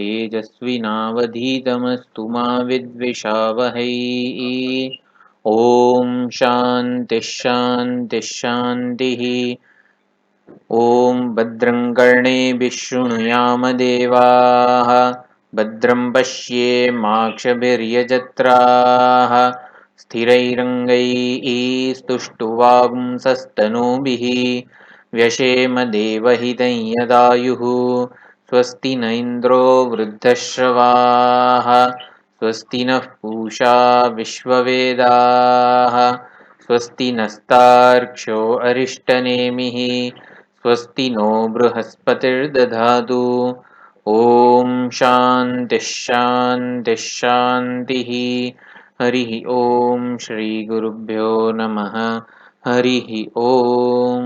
तेजस्विनावधीतमस्तु मा विद्विषावहै। ॐ शान्तिः शान्तिः शान्तिः। ॐ भद्रं कर्णेभिः शृणुयाम देवाः, भद्रं पश्येमाक्षभिर्यजत्राः, स्थिरैरङ्गैः स्तुष्टुवागुंसस्तनूभिः व्यशेम देवहितं यदायुः। स्वस्ति न इन्द्रो वृद्धश्रवाः, स्वस्ति नः पूषा विश्ववेदाः, स्वस्ति नस्तार्क्ष्यो अरिष्टनेमिः, स्वस्ति नो बृहस्पतिर्दधातु। ॐ शान्तिः शान्तिः शान्तिः। हरिः ॐ श्रीगुरुभ्यो नमः। हरिः ॐ।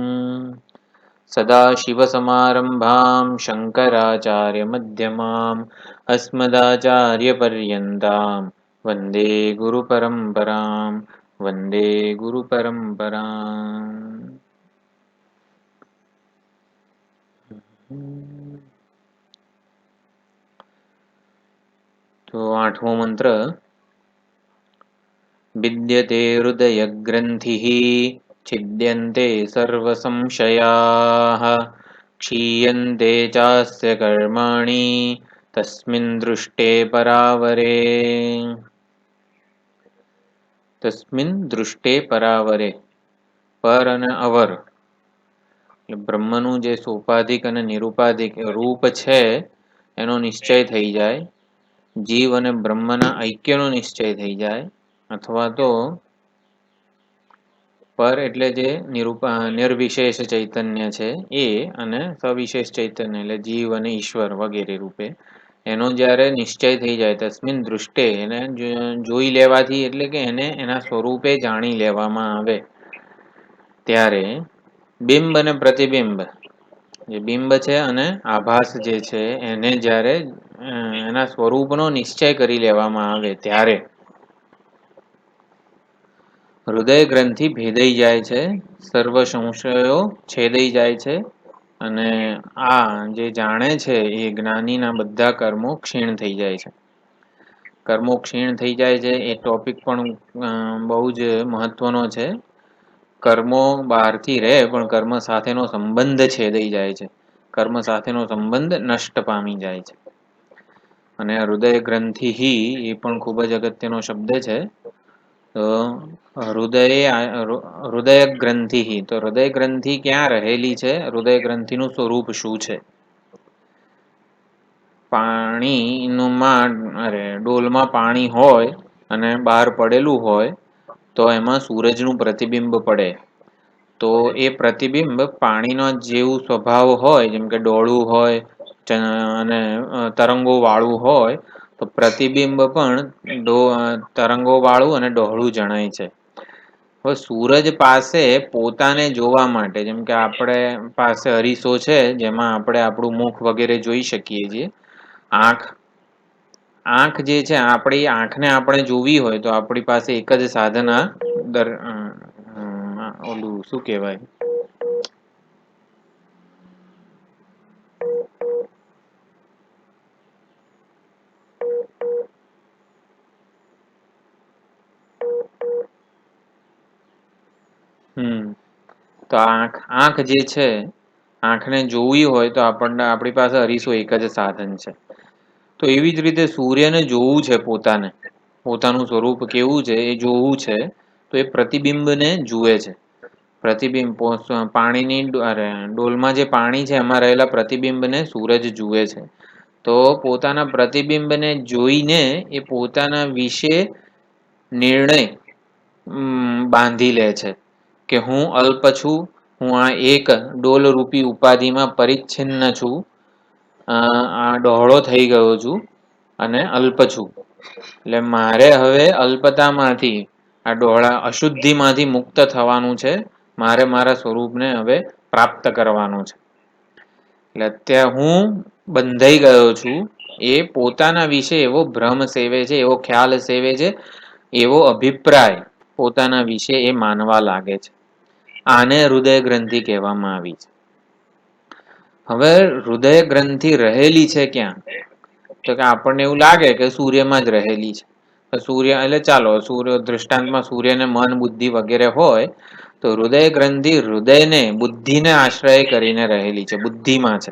सदाशिवसमारम्भां शङ्कराचार्यमध्यमाम् अस्मदाचार्यपर्यन्तां वन्दे गुरुपरम्परां। वन्दे गुरुपरम्पराम्। तो 8मो मंत्र। विद्यते हृदयग्रन्थिः छिद्यन्ते सर्वसंशयाः, क्षीयन्ते चास्य कर्माणि तस्मिन् दृष्टे परावरे। तस्मिन् दृष्टे परावरे पर અને અવર એટલે બ્રહ્મનું જે સોપાધિક અને નિરુપાધિક રૂપ છે એનો નિશ્ચય થઈ જાય, જીવ અને બ્રહ્મના ઐક્યનો નિશ્ચય થઈ જાય, અથવા તો પર એટલે જે નિર્વિશેષ ચૈતન્ય છે એ અને સવિશેષ ચૈતન્ય એટલે જીવ અને ઈશ્વર વગેરે રૂપે એનો જ્યારે નિશ્ચય થઈ જાય તસ્મિન દૃષ્ટે એને જોઈ લેવાથી એટલે કે એને એના સ્વરૂપે જાણી લેવામાં આવે ત્યારે બિંબ અને પ્રતિબિંબ, જે બિંબ છે અને આભાસ જે છે એને જ્યારે એના સ્વરૂપનો નિશ્ચય કરી લેવામાં આવે ત્યારે હૃદય ગ્રંથિ ભેદાઈ જાય છે, સર્વ સંશયો છેદાઈ જાય છે અને આ જે જાણે છે એ જ્ઞાનીના બધા કર્મો ક્ષીણ થઈ જાય છે. કર્મો ક્ષીણ થઈ જાય છે એ ટોપિક પણ બહુ જ મહત્વનો છે. કર્મો બહારથી રહે પણ કર્મ સાથેનો સંબંધ છેદાઈ જાય છે, કર્મ સાથેનો સંબંધ નષ્ટ પામી જાય છે. અને હૃદય ગ્રંથિ એ પણ ખૂબ જ અગત્યનો શબ્દ છે. તો હૃદય ગ્રંથિ, તો હૃદય ગ્રંથિ ક્યાં રહેલી છે, હૃદય ગ્રંથિનું સ્વરૂપ શું છે? ડોલમાં પાણી હોય અને બહાર પડેલું હોય તો એમાં સૂરજનું પ્રતિબિંબ પડે, તો એ પ્રતિબિંબ પાણીનો જેવું સ્વભાવ હોય, જેમ કે ડોળું હોય અને તરંગો વાળું હોય, તો પ્રતિબિંબ પણ તરંગો વાળું અને ડહોળું જણાય છે. હવે સૂરજ પાસે પોતાને જોવા માટે, જેમ કે આપણે પાસે અરીસો છે જેમાં આપણે આપણું મુખ વગેરે જોઈ શકીએ છીએ. આંખ જે છે, આપણી આંખને આપણે જોવી હોય તો આપણી પાસે એક જ સાધન ઓલું શું કહેવાય, તો આંખ જે છે, આંખને જોવી હોય તો આપણી પાસે અરીસો એક જ સાધન છે. તો એવી જ રીતે સૂર્યને જોવું છે, પોતાનું સ્વરૂપ કેવું છે એ જોવું છે, તો એ પ્રતિબિંબને જુએ છે. પ્રતિબિંબ પાણીની ડોલમાં જે પાણી છે એમાં રહેલા પ્રતિબિંબને સૂરજ જુએ છે. તો પોતાના પ્રતિબિંબને જોઈને એ પોતાના વિશે નિર્ણય બાંધી લે છે કે હું અલ્પ છું, હું આ એક ડોલ રૂપી ઉપાધિમાં પરિચ્છિન્ન છું, આ ડહોળો થઈ ગયો છું અને અલ્પ છું. એટલે મારે હવે અલ્પતામાંથી, આ ડહોળા અશુદ્ધિમાંથી મુક્ત થવાનું છે, મારે મારા સ્વરૂપને હવે પ્રાપ્ત કરવાનું છે. એટલે અત્યારે હું બંધાઈ ગયો છું, એ પોતાના વિશે એવો ભ્રમ સેવે છે, એવો ખ્યાલ સેવે છે, એવો અભિપ્રાય પોતાના વિશે એ માનવા લાગે છે. આને હૃદય ગ્રંથિ કહેવામાં આવી છે. હવે હૃદય ગ્રંથિ રહેલી છે ક્યાં? તો કે આપણને એવું લાગે કે સૂર્યમાં જ રહેલી છે. તો સૂર્ય એટલે ચાલો સૂર્ય દૃષ્ટાંતમાં સૂર્યને મન બુદ્ધિ વગેરે હોય, તો હૃદય ગ્રંથિ હૃદયને બુદ્ધિને આશ્રય કરીને રહેલી છે, બુદ્ધિમાં છે.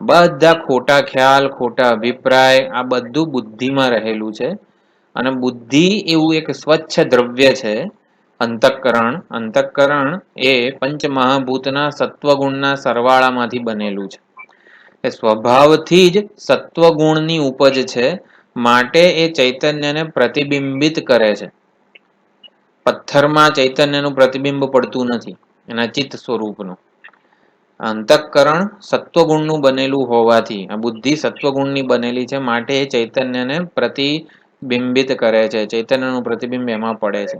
બધા ખોટા ખ્યાલ, ખોટા અભિપ્રાય આ બધું બુદ્ધિમાં રહેલું છે. અને બુદ્ધિ એવું એક સ્વચ્છ દ્રવ્ય છે. અંતઃકરણ એ પંચમહાભૂતના સત્વગુણના સરવાળામાંથી બનેલું છે. એ સ્વભાવથી જ સત્વગુણની ઉપજ છે, માટે એ ચૈતન્યને પ્રતિબિંબિત કરે છે. પથ્થરમાં ચૈતન્યનું પ્રતિબિંબ પડતું નથી, એના ચિત્ત સ્વરૂપનું. અંતઃકરણ સત્વગુણનું બનેલું હોવાથી, આ બુદ્ધિ સત્વગુણની બનેલી છે, માટે એ ચૈતન્યને પ્રતિબિંબિત કરે છે, ચૈતન્યનું પ્રતિબિંબ એમાં પડે છે.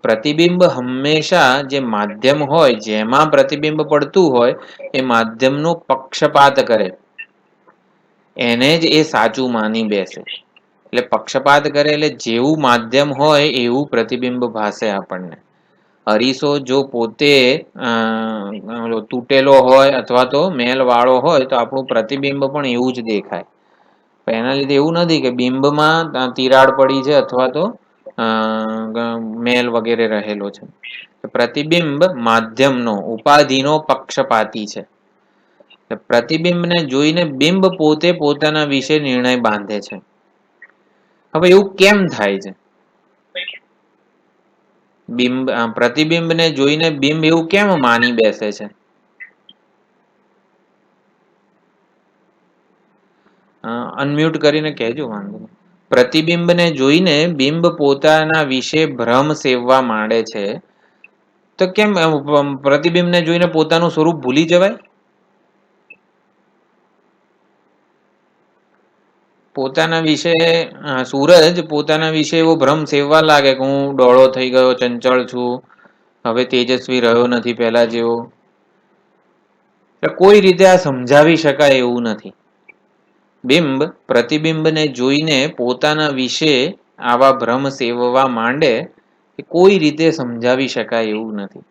પ્રતિબિંબ હંમેશા જે માધ્યમ હોય, જેમાં પ્રતિબિંબ પડતું હોય એ માધ્યમનો પક્ષપાત કરે, એને જ એ સાચું માની બેસે. એટલે પક્ષપાત કરે એટલે જેવું માધ્યમ હોય એવું પ્રતિબિંબ ભાસે આપણને. અરીસો જો પોતે તૂટેલો હોય અથવા તો મેલ વાળો હોય તો આપણું પ્રતિબિંબ પણ એવું જ દેખાય. એના લીધે એવું નથી કે બિંબમાં તિરાડ પડી છે અથવા તો મેલ વગેરે રહેલો છે. પ્રતિબિંબ માધ્યમનો ઉપાધિનો પક્ષપાતી છે. પ્રતિબિંબને જોઈને બિંબ પોતે પોતાના વિશે નિર્ણય બાંધે છે. હવે એવું કેમ થાય છે? પ્રતિબિંબને જોઈને બિંબ એવું કેમ માની બેસે છે? અનમ્યુટ કરીને કહેજો, વાંધો નહીં. પ્રતિબિંબને જોઈને બિંબ પોતાના વિશે ભ્રમ સેવવા માંડે છે. તો કેમ પ્રતિબિંબને જોઈને પોતાનું સ્વરૂપ ભૂલી જવાય? પોતાના વિશે સૂરજ પોતાના વિશે એવો ભ્રમ સેવવા લાગે કે હું ડોળો થઈ ગયો, ચંચળ છું, હવે તેજસ્વી રહ્યો નથી પહેલા જેવો. કોઈ રીતે આ સમજાવી શકાય એવું નથી. બિંબ પ્રતિબિંબને જોઈને પોતાના વિશે આવા ભ્રમ સેવવા માંડે એ કોઈ રીતે સમજાવી શકાય એવું નથી.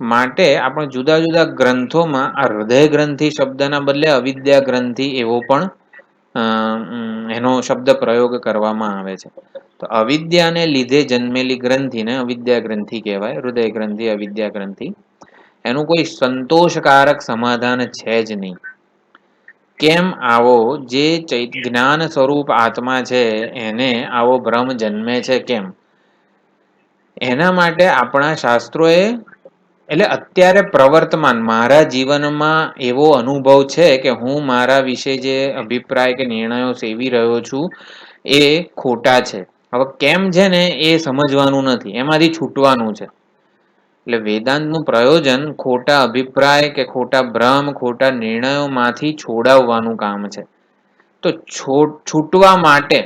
માટે આપણે જુદા જુદા ગ્રંથોમાં આ હૃદય ગ્રંથિ શબ્દના બદલે અવિદ્યા ગ્રંથિ એવો પણ એનો શબ્દ પ્રયોગ કરવામાં આવે છે. તો અવિદ્યાને લીધે જન્મેલી ગ્રંથિને અવિદ્યા ગ્રંથિ કહેવાય, હૃદય ગ્રંથિ, અવિદ્યા ગ્રંથિ. એનું કોઈ સંતોષકારક સમાધાન છે જ નહીં. કેમ આવો જે જ્ઞાન સ્વરૂપ આત્મા છે એને આવો ભ્રમ જન્મે છે કેમ? એના માટે આપણા શાસ્ત્રોએ એટલે અત્યારે પ્રવર્તમાન મારા જીવનમાં એવો અનુભવ છે કે હું મારા વિશે જે અભિપ્રાય કે નિર્ણયો સેવી રહ્યો છું એ ખોટા છે. હવે કેમ છે ને એ સમજવાનું નથી, એમાંથી છૂટવાનું છે. એટલે વેદાંતનું પ્રયોજન ખોટા અભિપ્રાય કે ખોટા ભ્રમ, ખોટા નિર્ણયોમાંથી છોડાવવાનું કામ છે. તો છૂટવા માટે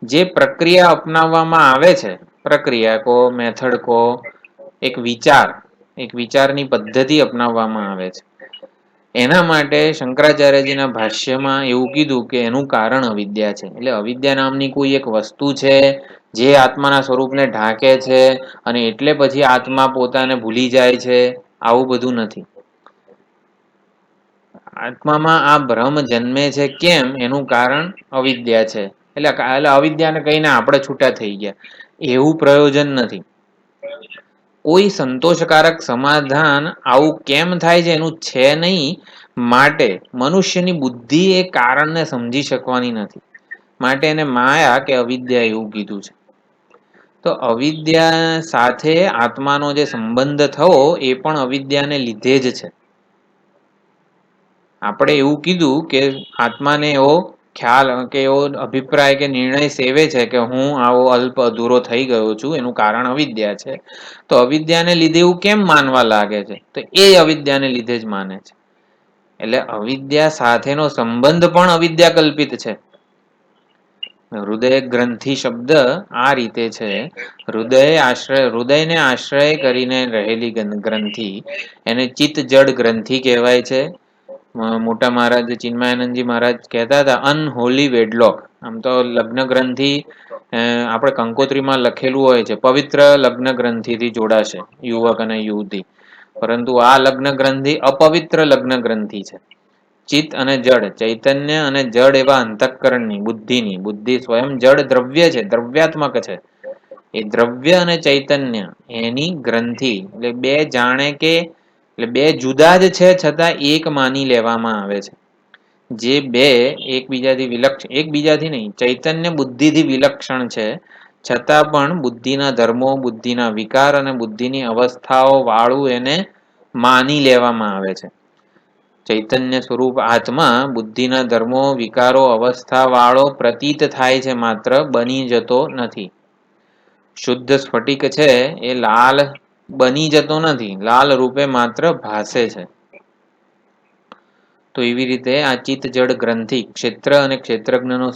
જે પ્રક્રિયા અપનાવવામાં આવે છે, પ્રક્રિયા કો, મેથડ કો, એક વિચારની પદ્ધતિ અપનાવવામાં આવે છે. એના માટે શંકરાચાર્યજીના ભાષ્યમાં એવું કીધું કે એનું કારણ અવિદ્યા છે. એટલે અવિદ્યા નામની કોઈ એક વસ્તુ છે જે આત્માના સ્વરૂપને ઢાંકે છે અને એટલે પછી આત્મા પોતાને ભૂલી જાય છે, આવું બધું નથી. આત્મામાં આ ભ્રમ જન્મે છે કેમ? એનું કારણ અવિદ્યા છે. એટલે અવિદ્યાને કહીને આપણે છૂટા થઈ ગયા એવું પ્રયોજન નથી. કોઈ સંતોષકારક સમાધાન આવું કેમ થાય છે એનું છે નહીં. માટે મનુષ્યની બુદ્ધિ એ કારણને સમજી શકવાની નથી. માટે એને માયા કે અવિદ્યા એવું કીધું છે. તો અવિદ્યા સાથે આત્માનો જે સંબંધ થવો એ પણ અવિદ્યાને લીધે જ છે. આપણે એવું કીધું કે આત્માને એવો ખ્યાલ કે એવો અભિપ્રાય કે નિર્ણય સેવે છે કે હું આવો અલ્પ અધૂરો થઈ ગયો છું, એનું કારણ અવિદ્યા છે. તો અવિદ્યાને લીધે એવું કેમ માનવા લાગે છે? તો એ અવિદ્યાને લીધે જ માને છે. એટલે અવિદ્યા સાથેનો સંબંધ પણ અવિદ્યા કલ્પિત છે. હૃદય ગ્રંથિ શબ્દ આ રીતે છે. હૃદયને આશ્રય કરીને રહેલી ગ્રંથિ એને ચિત્ત જડ ગ્રંથિ કહેવાય છે. મોટા મહારાજ ચિન્મયાનંદજી મહારાજ કહેતા હતા અનહોલી વેડલોક. આમ તો લગ્ન ગ્રંથિ આપણે કંકોત્રીમાં લખેલું હોય છે પવિત્ર લગ્ન ગ્રંથિથી જોડાશે યુવક અને યુવતી, પરંતુ આ લગ્ન ગ્રંથિ અપવિત્ર લગ્ન ગ્રંથિ છે. ચિત્ત અને જડ, ચૈતન્ય અને જડ એવા અંતઃકરણની, બુદ્ધિની, બુદ્ધિ સ્વયં જડ દ્રવ્ય છે, દ્રવ્યાત્મક છે. એ દ્રવ્ય અને ચૈતન્ય એની ગ્રંથિ, એટલે બે જાણે કે એટલે બે જુદા જ છે છતાં એક માની લેવામાં આવે છે. જે બે એકબીજાથી નહીં, ચૈતન્ય બુદ્ધિથી વિલક્ષણ છે, છતાં પણ બુદ્ધિના ધર્મો, બુદ્ધિના વિકાર અને બુદ્ધિની અવસ્થાઓ વાળું એને માની લેવામાં આવે છે. ચૈતન્ય સ્વરૂપ આત્મા બુદ્ધિના ધર્મો, વિકારો, અવસ્થા વાળો પ્રતીત થાય છે, માત્ર બની જતો નથી. શુદ્ધ સ્ફટિક છે એ લાલ બની જતો નથી, લાલ રૂપે માત્ર ભાસે છે. તો એવી રીતે આ ચિત્ત જડ ગ્રંથિ, ક્ષેત્ર અને ક્ષેત્રજ્ઞનો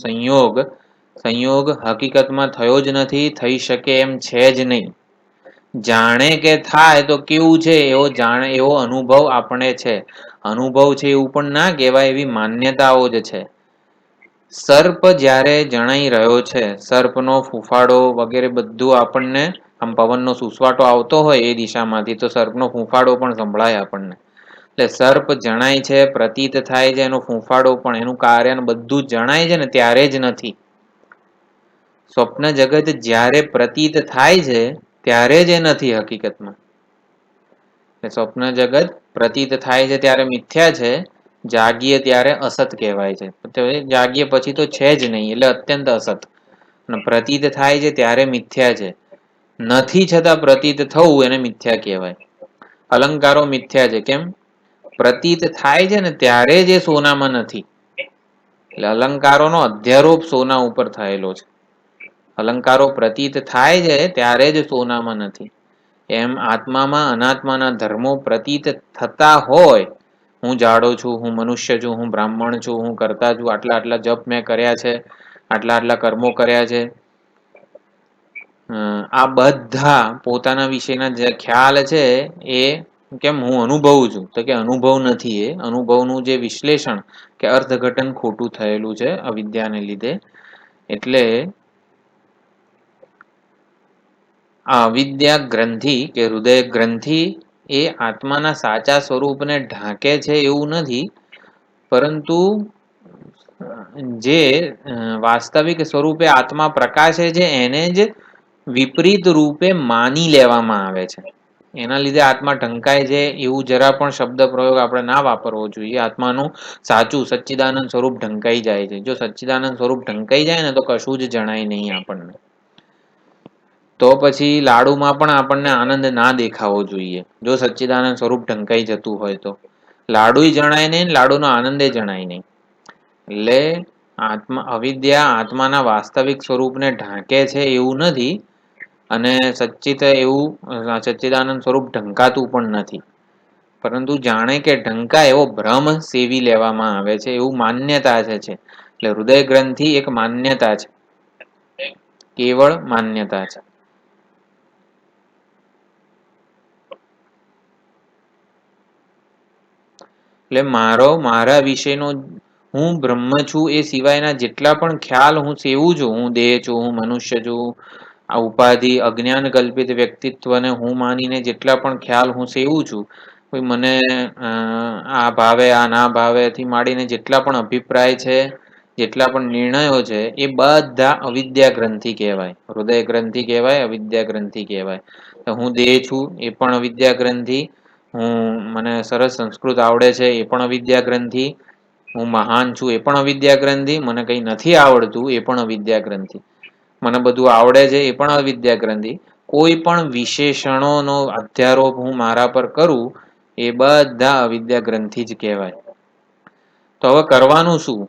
સંયોગ હકીકતમાં થયો જ નથી, થઈ શકે એમ છે જ નહીં. જાણે કે થાય તો કેવું છે એવો અનુભવ આપણે છે. અનુભવ છે એવું પણ ના કહેવાય, એવી માન્યતાઓ જ છે. સર્પ જ્યારે જણાઈ રહ્યો છે, સર્પનો ફૂફાડો વગેરે બધું આપણને, આમ પવનનો સુસવાટો આવતો હોય એ દિશામાંથી, તો સર્પનો ફૂફાડો પણ સંભળાય આપણને. એટલે સર્પ જણાય છે, પ્રતીત થાય છે, એનો ફૂંફાડો પણ, એનું કાર્ય બધું જણાય છે ને ત્યારે જ નથી. સ્વપ્ન જગત જ્યારે પ્રતીત થાય છે ત્યારે જ એ નથી હકીકતમાં. સ્વપ્ન જગત પ્રતીત થાય છે ત્યારે મિથ્યા છે, જાગીએ ત્યારે અસત કહેવાય છે. જાગીએ પછી તો છે જ નહીં, એટલે અત્યંત અસત. પ્રતીત થાય છે ત્યારે મિથ્યા છે, નથી છતાં પ્રતીત થવું એને મિથ્યા કહેવાય. અલંકારો મિથ્યા છે. કેમ? પ્રતીત થાય છે ને ત્યારે જ એ સોનામાં નથી. એટલે અલંકારોનો અધ્યારોપ સોના ઉપર થયેલો છે. અલંકારો પ્રતીત થાય છે ત્યારે જ સોનામાં નથી. એમ આત્મામાં અનાત્માના ધર્મો પ્રતીત થતા હોય, હું જાડો છું, હું મનુષ્ય છું, હું બ્રાહ્મણ છું, હું કરતા છું, આટલા જપ મેં કર્યા છે, આટલા કર્મો કર્યા છે, આ બધા પોતાના વિશેના જે ખ્યાલ છે એ કેમ હું અનુભવું છું, તો કે અનુભવ નથી. એ અનુભવનું જે વિશ્લેષણ કે અર્થઘટન ખોટું થયેલું છે અવિદ્યાને લીધે. એટલે આ અવિદ્યા ગ્રંથિ કે હૃદય ગ્રંથિ એ આત્માના સાચા સ્વરૂપને ઢાંકે છે એવું નથી, પરંતુ જે વાસ્તવિક સ્વરૂપે આત્મા પ્રકાશે છે એને જ વિપરીત રૂપે માની લેવામાં આવે છે. એના લીધે આત્મા ઢંકાય છે એવું જરા પણ શબ્દ પ્રયોગ આપણે ના વાપરવો જોઈએ. આત્માનું સાચું સચ્ચિદાનંદ સ્વરૂપ ઢંકાઈ જાય છે. જો સચ્ચિદાનંદ સ્વરૂપ ઢંકાઈ જાય ને તો કશું જ જણાય નહીં આપણને. તો પછી લાડુમાં પણ આપણને આનંદ ના દેખાવો જોઈએ. જો સચ્ચિદાનંદ સ્વરૂપ ઢંકાઈ જતું હોય તો લાડુય જણાય નહીં, લાડુનો આનંદે જણાય નહીં. એટલે અવિદ્યા આત્માના વાસ્તવિક સ્વરૂપને ઢાંકે છે એવું નથી, અને સચ્ચિદાનંદ સ્વરૂપ ઢંકાતું પણ નથી, પરંતુ જાણે કે ઢંકા એવો ભ્રમ સેવી લેવામાં આવે છે, એવું માન્યતા છે. એટલે હૃદય ગ્રંથિ એક માન્યતા છે, કેવળ માન્યતા છે. એટલે મારા વિશેનો હું બ્રહ્મ છું એ સિવાયના જેટલા પણ ખ્યાલ હું સેવું છું, હું દેહ છું, હું મનુષ્ય છું, આ ઉપાધિ અજ્ઞાન કલ્પિત વ્યક્તિત્વને હું માનીને જેટલા પણ ખ્યાલ હું સેવું છું, મને આ ભાવે આ ના ભાવેથી માંડીને જેટલા પણ અભિપ્રાય છે, જેટલા પણ નિર્ણયો છે, એ બધા અવિદ્યા ગ્રંથિ કહેવાય. હૃદય ગ્રંથિ કહેવાય, અવિદ્યા ગ્રંથિ કહેવાય. હું દેહ છું એ પણ અવિદ્યા ગ્રંથિ, મને સરસ સંસ્કૃત આવડે છે એ પણ અવિદ્યા ગ્રંથિ, હું મહાન છું એ પણ અવિદ્યા ગ્રંથિ, મને કંઈ નથી આવડતું એ પણ અવિદ્યા ગ્રંથિ, મને બધું આવડે છે એ પણ અવિદ્યા ગ્રંથિ. કોઈ પણ વિશેષણોનો અધ્યારોપ હું મારા પર કરું એ બધા અવિદ્યા ગ્રંથિ જ કહેવાય. તો હવે કરવાનું શું?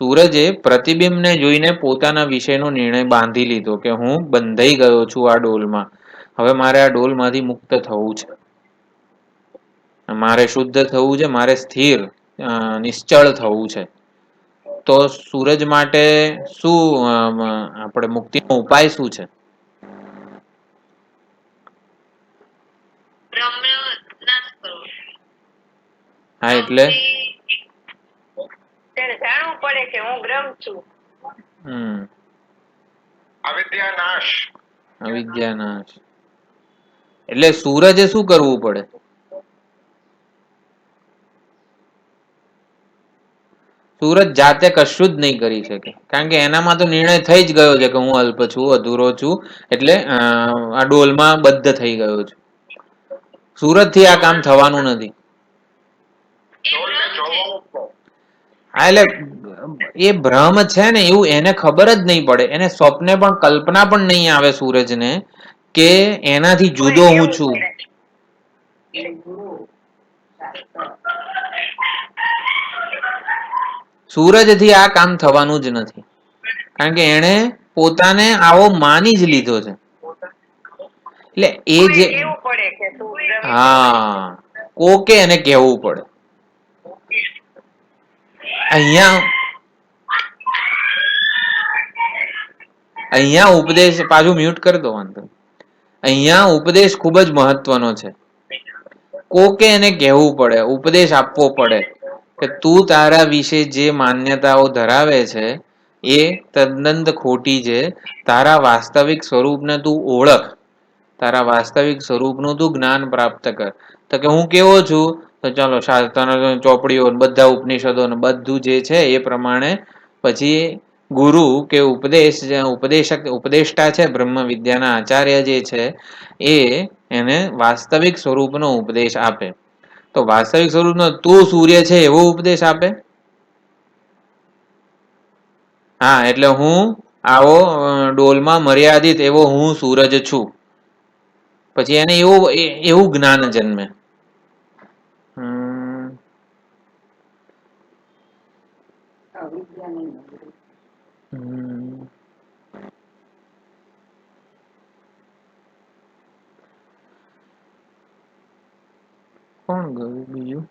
સૂરજે પ્રતિબિંબને જોઈને પોતાના વિશેનો નિર્ણય બાંધી લીધો કે હું બંધાઈ ગયો છું આ ડોલમાં, હવે મારે આ ડોલમાંથી મુક્ત થવું છે, મારે શુદ્ધ થવું છે, મારે સ્થિર નિશ્ચળ થવું છે. તો સૂરજ માટે શું આપણે મુક્તિનો ઉપાય શું છે? હા, એટલે જાણવું પડે કે હું બ્રહ્મ છું. અવિદ્યા નાશ. એટલે સૂરજે શું કરવું પડે? સૂરજ જાતે કશું જ નહીં કરી શકે, કારણ કે એનામાં તો નિર્ણય થઈ જ ગયો છે કે હું અલ્પ છું, અધૂરો છું, એટલે આ ડોલમાં બદ્ધ થઈ ગયો છું. સૂરજ થી આ કામ થવાનું નથી. હા, એટલે એ ભ્રમ છે ને એવું એને ખબર જ નહીં પડે, એને સ્વપ્ને પણ કલ્પના પણ નહીં આવે સૂરજને કે એનાથી જુદો હું છું. સૂરજથી આ કામ થવાનું જ નથી, કારણ કે એને પોતાને આવો માની જ લીધો છે. એટલે એ જે હા, કોકે એને કહેવું પડે. અહીંયા ઉપદેશ પાછું મ્યુટ કરી દો વાંધો. અહીંયા ઉપદેશ ખૂબ જ મહત્વનો છે. કોકે એને કહેવું પડે, ઉપદેશ આપવો પડે કે તું તારા વિશે જે માન્યતાઓ ધરાવે છે એ તદ્દન ખોટી છે. તારા વાસ્તવિક સ્વરૂપને તું ઓળખ, તારા વાસ્તવિક સ્વરૂપનું તું જ્ઞાન પ્રાપ્ત કર. તો કે હું કેવો છું, તો ચાલો શાસ્ત્રના ચોપડીઓ બધા ઉપનિષદો બધું જે છે એ પ્રમાણે પછી ગુરુ કે ઉપદેષ્ટા છે, બ્રહ્મ વિદ્યાના આચાર્ય જે છે એ એને વાસ્તવિક સ્વરૂપનો ઉપદેશ આપે. તો વાસ્તવિક સ્વરૂપનો તું સૂર્ય છે એવો ઉપદેશ આપે. હા, એટલે હું આવો ડોલમાં મર્યાદિત એવો હું સૂરજ છું. પછી એને એવું જ્ઞાન જન્મે. કોણ ગયું બીજું?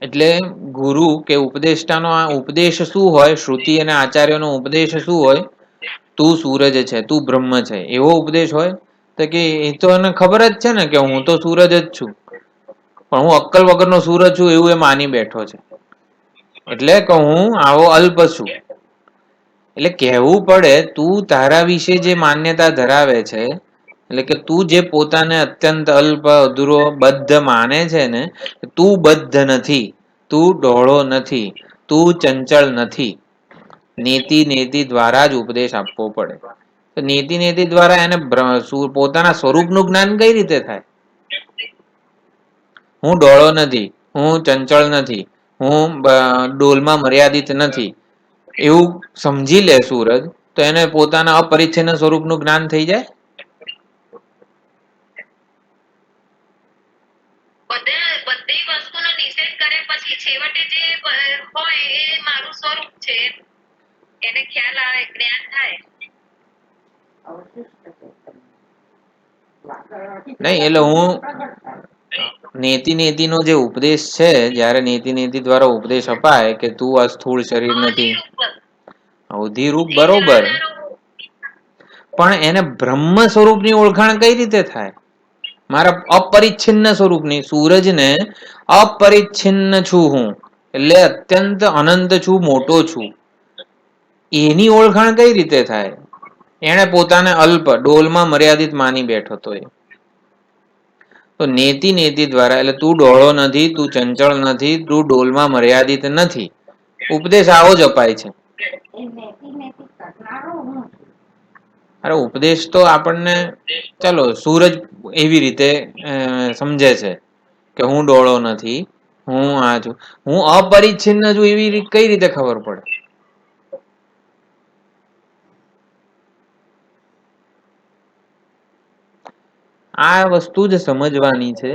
એટલે ગુરુ કે ઉપદેષ્ટાનો આ ઉપદેશ શું હોય, શ્રુતિ અને આચાર્યનો ઉપદેશ શું હોય? તું સૂરજ છે, તું બ્રહ્મ છે, એવો ઉપદેશ હોય. તો કે એ તો એને ખબર જ છે ને કે હું તો સૂરજ જ છું, પણ હું અક્કલ વગરનો સૂરજ છું એવું એ માની બેઠો છે. એટલે કે હું આવો અલ્પ છું. એટલે કહેવું પડે તું તારા વિશે જે માન્યતા ધરાવે છે, એટલે કે તું જે પોતાને અત્યંત અલ્પ, અધૂરો, બદ્ધ માને છે ને, તું બદ્ધ નથી, તું ડોળો નથી, તું ચંચળ નથી. નેતિ દ્વારા જ ઉપદેશ આપવો પડે. તો નેતિ દ્વારા એને પોતાના સ્વરૂપનું જ્ઞાન કઈ રીતે થાય? હું ડોળો નથી, હું ચંચળ નથી, હું ડોલમાં મર્યાદિત નથી, એવું સમજી લે સૂરજ, તો એને પોતાના અપરિચ્છિન્ન સ્વરૂપનું જ્ઞાન થઈ જાય. બધી વસ્તુનો નિષેધ કરે પછી છેવટે જે હોય એ મારું સ્વરૂપ છે, એને ખ્યાલ આવે, જ્ઞાન થાય. નહીં, એટલે હું નેતિનો જે ઉપદેશ છે, જયારે નેતિ દ્વારા ઉપદેશ અપાય કે તું આ સ્થૂળ શરીર નથી, અવધિરૂપ બરોબર, પણ એને બ્રહ્મ સ્વરૂપની ઓળખાણ કઈ રીતે થાય? મારા અપરિચ્છિન્ન સ્વરૂપની, સૂરજને અપરિચ્છિન્ન છું હું, એટલે અત્યંત અનંત છું, મોટો છું, એની ઓળખાણ કઈ રીતે થાય? એને પોતાને અલ્પ, ડોલમાં મર્યાદિત માની બેઠો હતો એ. તો નેતિ દ્વારા, એટલે તું ડોળો નથી, તું ચંચળ નથી, તું ડોલમાં મર્યાદિત નથી, ઉપદેશ આવો જ અપાય છે. અરે ઉપદેશ તો આપણને, ચાલો સૂરજ એવી રીતે સમજે છે કે હું ડોળો નથી, હું આ છું, હું અપરિચ્છિન્ન છું, એવી કઈ રીતે ખબર પડે? આ વસ્તુ જ સમજવાની છે.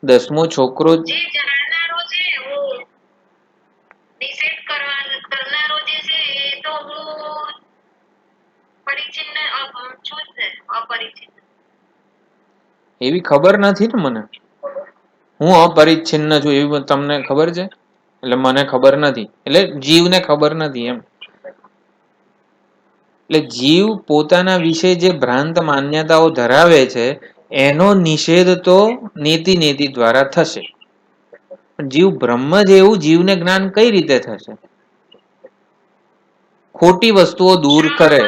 10મો છોકરો એવી ખબર નથી ને મને. હું અપરિચ્છિન્ન છું એવી તમને ખબર છે? એટલે મને ખબર નથી, એટલે જીવને ખબર નથી એમ. એટલે જીવ પોતાના વિશે જે ભ્રાંત માન્યતાઓ ધરાવે છે એનો નિષેધ તો નેતિ દ્વારા થશે. જીવ બ્રહ્મ જેવું જીવને જ્ઞાન કઈ રીતે થશે? ખોટી વસ્તુઓ દૂર કરે,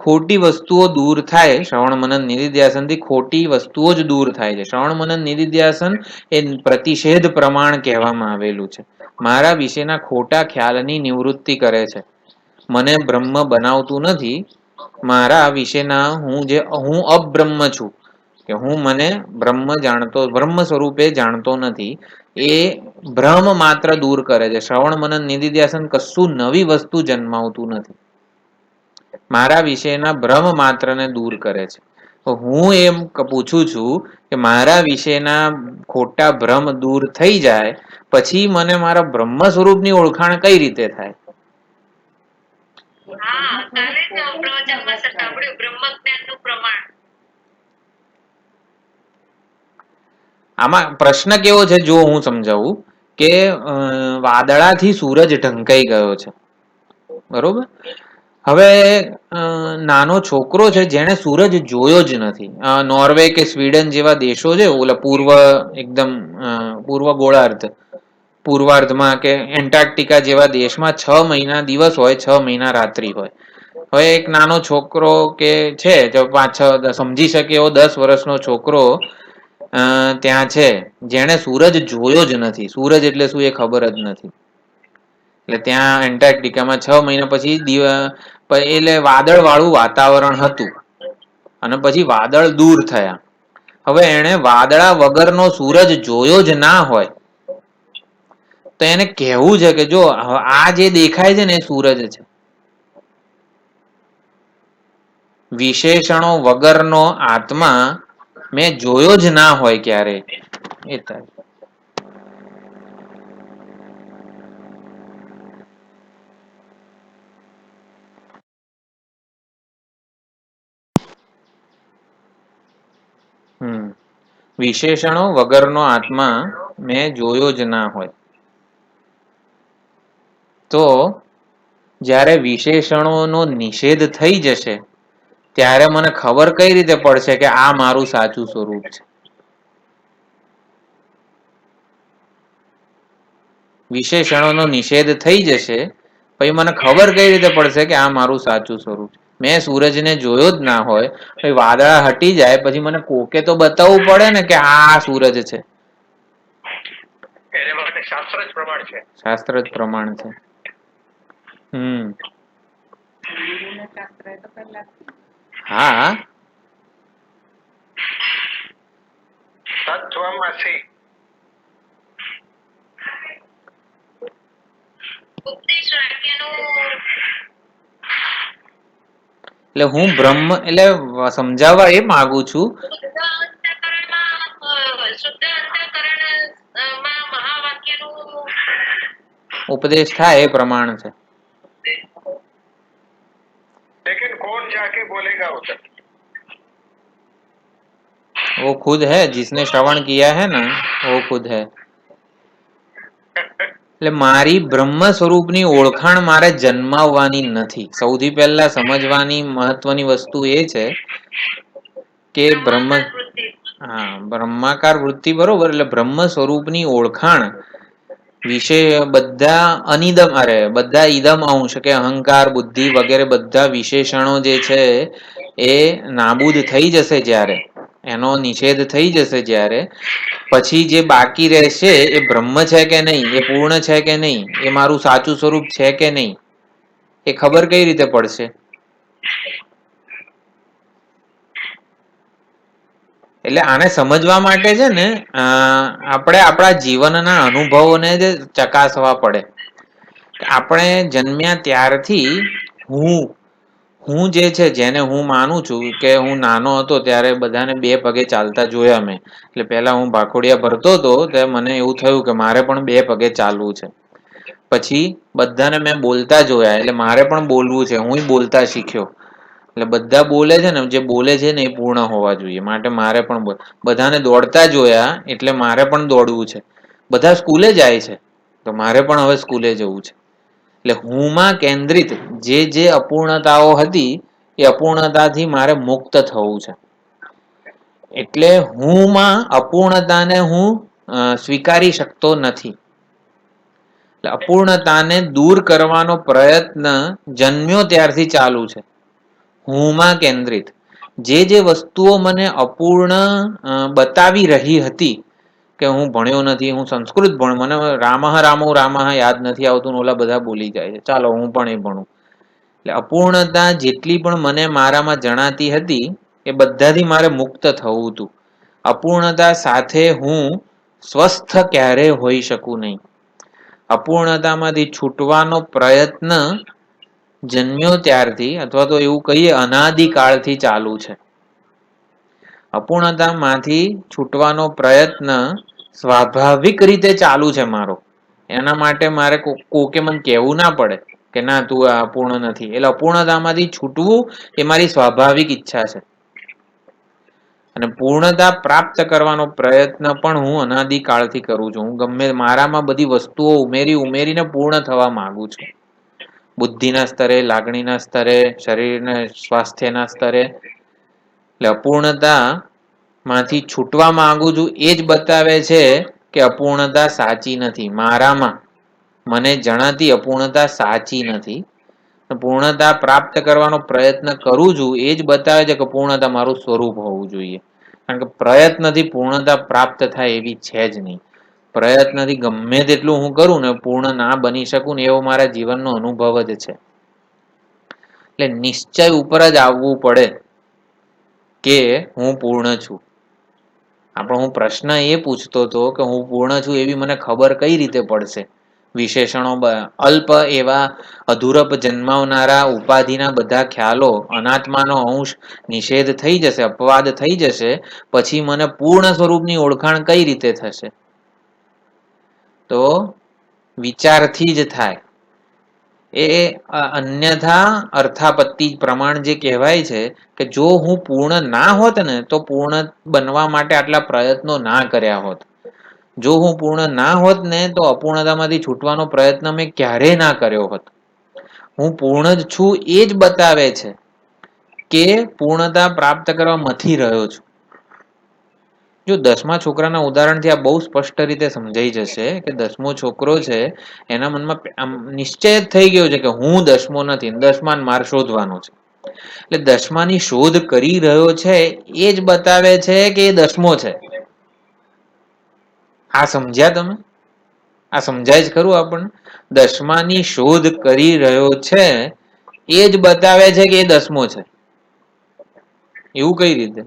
ખોટી વસ્તુઓ દૂર થાય. શ્રવણ મનન નિધિધ્યાસનથી ખોટી વસ્તુઓ જ દૂર થાય છે. શ્રવણ મનન નિધિધ્યાસન એ પ્રતિષેધ પ્રમાણ કહેવામાં આવેલું છે. મારા વિશેના ખોટા ખ્યાલની નિવૃત્તિ કરે છે. મને બ્રહ્મ બનાવતું નથી. મારા વિશેના હું અબ્રહ્મ છું, કે હું મને બ્રહ્મ સ્વરૂપે જાણતો નથી, એ ભ્રમ માત્ર દૂર કરે છે. શ્રવણ મનન નિધિધ્યાસન કશું નવી વસ્તુ જન્માવતું નથી. મારા વિશેના ભ્રમ માત્રને દૂર કરે છે. તો હું એમ પૂછું છું કે મારા વિશેના ખોટા ભ્રમ દૂર થઈ જાય પછી મને મારા બ્રહ્મ સ્વરૂપની ઓળખાણ કઈ રીતે થાય? આમાં પ્રશ્ન કેવો છે જો હું સમજાવું કે વાદળાથી સૂરજ ઢંકાઈ ગયો છે, બરોબર? હવે નાનો છોકરો છે જેને સૂરજ જોયો જ નથી. નોર્વે કે સ્વીડન જેવા દેશો છે, ઓલા પૂર્વ ગોળાર્ધ, પૂર્વાર્ધમાં કે એન્ટાર્કટિકા જેવા દેશમાં 6 મહિના દિવસ હોય, 6 મહિના રાત્રિ હોય. હવે એક નાનો છોકરો કે છે જો 5-6 સમજી શકે એવો 10 વર્ષનો છોકરો ત્યાં છે જેને સૂરજ જોયો જ નથી. સૂરજ એટલે શું એ ખબર જ નથી. એટલે ત્યાં એન્ટાર્કટિકામાં 6 મહિના પછી એટલે વાદળ વાળું વાતાવરણ હતું અને પછી વાદળ દૂર થયા. હવે એને વાદળા વગરનો સૂરજ જોયો જ ના હોય તો એને કહેવું છે કે જો આ જે દેખાય છે ને એ સૂરજ છે. વિશેષણો વગરનો આત્મા મેં જોયો જ ના હોય ક્યારે. એ થાય. વિશેષણો વગરનો આત્મા મેં જોયો જ ના હોય. તો જ્યારે વિશેષણોનો નિષેધ થઈ જશે ત્યારે મને ખબર કઈ રીતે પડશે કે આ મારું સાચું સ્વરૂપ છે? વિશેષણોનો નિષેધ થઈ જશે પછી મને ખબર કઈ રીતે પડશે કે આ મારું સાચું સ્વરૂપ છે? મેં સૂરજને જોયો જ ના હોય, પછી વાદળા હટી જાય પછી મને કોકે તો બતાવવું પડે ને કે આ સૂરજ છે. એને માટે શાસ્ત્ર જ પ્રમાણ છે. શાસ્ત્ર જ પ્રમાણ છે. હા, તત્વમસી. એટલે હું બ્રહ્મ એટલે સમજાવવા એ માંગુ છું ઉપદેશ થાય એ પ્રમાણ છે. लेकिन कौन जाके बोलेगा उधर? वो खुद है जिसने श्रवण किया है ना, वो खुद है. એટલે મારી બ્રહ્મ સ્વરૂપની ઓળખાણ મારે જન્માવવાની નથી. સૌથી પહેલા સમજવાની મહત્વની વસ્તુ એ છે કે બ્રહ્માકાર વૃત્તિ બરોબર, એટલે બ્રહ્મ સ્વરૂપની ઓળખાણ વિશે બધા ઈદમ અંશ કે અહંકાર, બુદ્ધિ વગેરે બધા વિશેષણો જે છે એ નાબૂદ થઈ જશે જ્યારે, એનો નિષેધ થઈ જશે જ્યારે, પછી જે બાકી રહેશે એ બ્રહ્મ છે કે નહીં, એ પૂર્ણ છે કે નહીં, એ મારું સાચું સ્વરૂપ છે કે નહીં, એ ખબર કઈ રીતે પડશે? એટલે આને સમજવા માટે છે ને આપણે આપણા જીવનના અનુભવોને જ ચકાસવા પડે. આપણે જન્મ્યા ત્યારથી હું જે છે, જેને હું માનું છું કે હું નાનો હતો ત્યારે બધાને 2 પગે ચાલતા જોયા મેં. એટલે પહેલા હું ભાખોડિયા ભરતો હતો ત્યારે મને એવું થયું કે મારે પણ 2 પગે ચાલવું છે. પછી બધાને મેં બોલતા જોયા એટલે મારે પણ બોલવું છે, હું બોલતા શીખ્યો. એટલે બધા બોલે છે ને, જે બોલે છે ને એ પૂર્ણ હોવા જોઈએ, માટે મારે પણ બધાને દોડતા જોયા એટલે મારે પણ દોડવું છે. બધા સ્કૂલે જાય છે તો મારે પણ હવે સ્કૂલે જવું છે. એટલે હુંમાં કેન્દ્રિત જે અપૂર્ણતાઓ હતી એ અપૂર્ણતાથી મારે મુક્ત થવું છે. એટલે હુંમાં અપૂર્ણતાને હું સ્વીકારી શકતો નથી. અપૂર્ણતાને દૂર કરવાનો પ્રયત્ન જન્મ્યો ત્યારથી ચાલુ છે. હુંમાં કેન્દ્રિત જે વસ્તુઓ મને અપૂર્ણ બતાવી રહી હતી કે હું ભણ્યો નથી, હું સંસ્કૃત મને રામઃ યાદ નથી આવતું, ઓલા બધા બોલી જાય છે, ચાલો હું પણ એ ભણું. એટલે અપૂર્ણતા જેટલી પણ મને મારામાં જણાતી હતી એ બધાથી મારે મુક્ત થવું હતું. અપૂર્ણતા સાથે હું સ્વસ્થ ક્યારેય હોઈ શકું નહીં. અપૂર્ણતામાંથી છૂટવાનો પ્રયત્ન જન્મ્યો ત્યારથી, અથવા તો એવું કહીએ અનાદિકાળથી ચાલુ છે. અપૂર્ણતામાંથી છૂટવાનો પ્રયત્ન સ્વાભાવિક રીતે ચાલુ છે મારો. એના માટે મારે કોકે મને કહેવું ના પડે કે ના તું અપૂર્ણ નથી. એટલે અપૂર્ણતામાંથી છૂટવું એ મારી સ્વાભાવિક ઈચ્છા છે. અને પૂર્ણતા પ્રાપ્ત કરવાનો પ્રયત્ન પણ હું અનાદિકાળથી કરું છું. હું ગમે મારામાં બધી વસ્તુઓ ઉમેરીને પૂર્ણ થવા માંગુ છું. બુદ્ધિના સ્તરે, લાગણીના સ્તરે, શરીરના સ્વાસ્થ્યના સ્તરે. એટલે અપૂર્ણતા માંથી છૂટવા માંગુ છું એ જ બતાવે છે કે અપૂર્ણતા સાચી નથી. મારામાં મને જણાતી અપૂર્ણતા સાચી નથી. પૂર્ણતા પ્રાપ્ત કરવાનો પ્રયત્ન કરું છું એ જ બતાવે છે કે પૂર્ણતા મારું સ્વરૂપ હોવું જોઈએ. કારણ કે પ્રયત્નથી પૂર્ણતા પ્રાપ્ત થાય એવી છે જ નહીં. પ્રયત્નથી ગમે તેટલું હું કરું ને પૂર્ણ ના બની શકું ને એવો મારા જીવનનો અનુભવ જ છે. એટલે નિશ્ચય ઉપર જ આવવું પડે કે હું પૂર્ણ છું. હું પ્રશ્ન એ પૂછતો હતો કે હું પૂર્ણ છું એવી મને ખબર કઈ રીતે પડશે? વિશેષણો અલ્પ એવા અધૂરપ જન્માવનારા ઉપાધિના બધા ખ્યાલો, અનાત્માનો અંશ નિષેધ થઈ જશે, અપવાદ થઈ જશે, પછી મને પૂર્ણ સ્વરૂપની ઓળખાણ કઈ રીતે થશે? તો વિચારથી જ થાય. એ અન્યથા અર્થાપત્તિ પ્રમાણ જે કહેવાય છે કે જો હું પૂર્ણ ના હોત ને તો પૂર્ણ બનવા માટે આટલા પ્રયત્નો ના કર્યા હોત. જો હું પૂર્ણ ના હોત ને તો અપૂર્ણતામાંથી છૂટવાનો પ્રયત્ન મેં ક્યારેય ના કર્યો હોત. હું પૂર્ણ જ છું એ જ બતાવે છે કે પૂર્ણતા પ્રાપ્ત કરવા મથી રહ્યો છું. જો 10મા છોકરાના ઉદાહરણથી આ બહુ સ્પષ્ટ રીતે સમજાઈ જશે કે 10મો છોકરો છે એના મનમાં નિશ્ચય જ થઈ ગયો છે કે હું 10મો નથી, 10મા માર શોધવાનો છે. એટલે 10માની શોધ કરી રહ્યો છે એ જ બતાવે છે કે એ 10મો છે. આ સમજ્યા તમે? આ સમજાય જ ખરું આપણને? 10માની શોધ કરી રહ્યો છે એ જ બતાવે છે કે એ 10મો છે. એવું કઈ રીતે?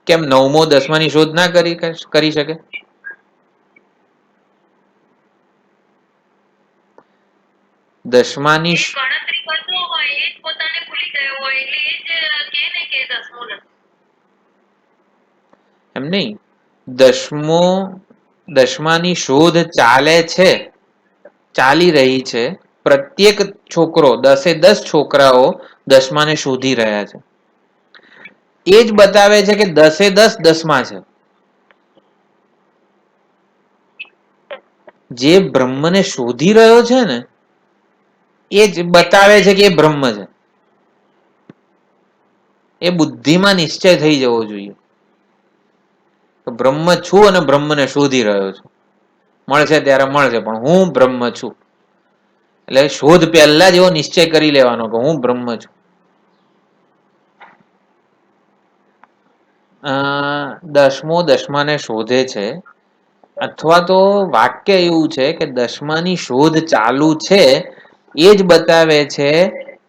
કેમ 9મો 10માની શોધ ના કરી શકે? દસમાની ગણતરી કરતો હોય એ જ પોતાને ભૂલી ગયો હોય એટલે એ જ કહે ને કે 10મો નથી. એમ નહીં, 10માની શોધ ચાલે છે, ચાલી રહી છે. પ્રત્યેક છોકરો 10 છોકરાઓ 10માને શોધી રહ્યા છે. એ જ બતાવે છે કે 10 10મા છે. જે બ્રહ્મને શોધી રહ્યો છે ને એ જ બતાવે છે કે એ બ્રહ્મ છે. એ બુદ્ધિમાં નિશ્ચય થઈ જવો જોઈએ. બ્રહ્મ છું અને બ્રહ્મને શોધી રહ્યો છું. મળશે ત્યારે મળશે પણ હું બ્રહ્મ છું. એટલે શોધ પહેલા જ એવો નિશ્ચય કરી લેવાનો કે હું બ્રહ્મ છું. 10મો 10માને શોધે છે, અથવા તો વાક્ય એવું છે કે 10માની શોધ ચાલુ છે એ જ બતાવે છે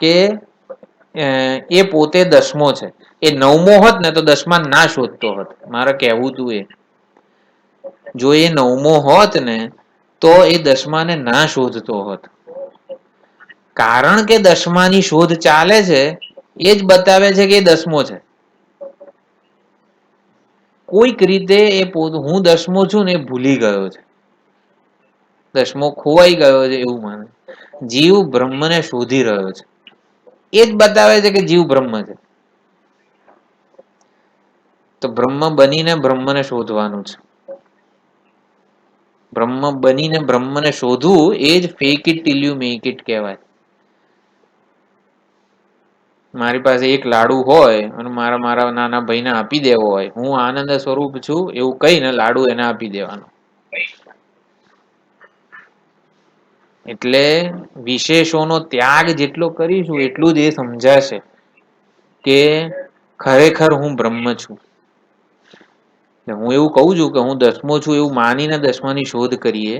કે એ પોતે 10મો છે. એ 9મો હોત ને તો 10મા ના શોધતો હોત. મારે કહેવું તું એ. જો એ 9મો હોત ને તો એ 10માને ના શોધતો હોત. કારણ કે 10માની શોધ ચાલે છે એ જ બતાવે છે કે એ 10મો છે. કોઈક રીતે હું 10મો છું ને એ ભૂલી ગયો છે. 10મો ખોવાઈ ગયો છે એવું માને. જીવ બ્રહ્મને શોધી રહ્યો છે. એ જ બતાવે છે કે જીવ બ્રહ્મ છે. તો બ્રહ્મ બનીને બ્રહ્મને શોધવાનું છે. બ્રહ્મ બનીને બ્રહ્મને શોધવું એ જ fake it till you make it કહેવાય. મારી પાસે એક લાડુ હોય અને મારા નાના ભાઈને આપી દેવો હોય, હું આનંદ સ્વરૂપ છું એવું કહીને લાડુ એને આપી દેવાનો. એટલે વિશેષોનો ત્યાગ જેટલો કરીશું એટલું જ એ સમજાશે. કે ખરેખર હું બ્રહ્મ છું. હું એવું કહું છું કે હું દસમો છું એવું માનીને દસમાની શોધ કરીએ,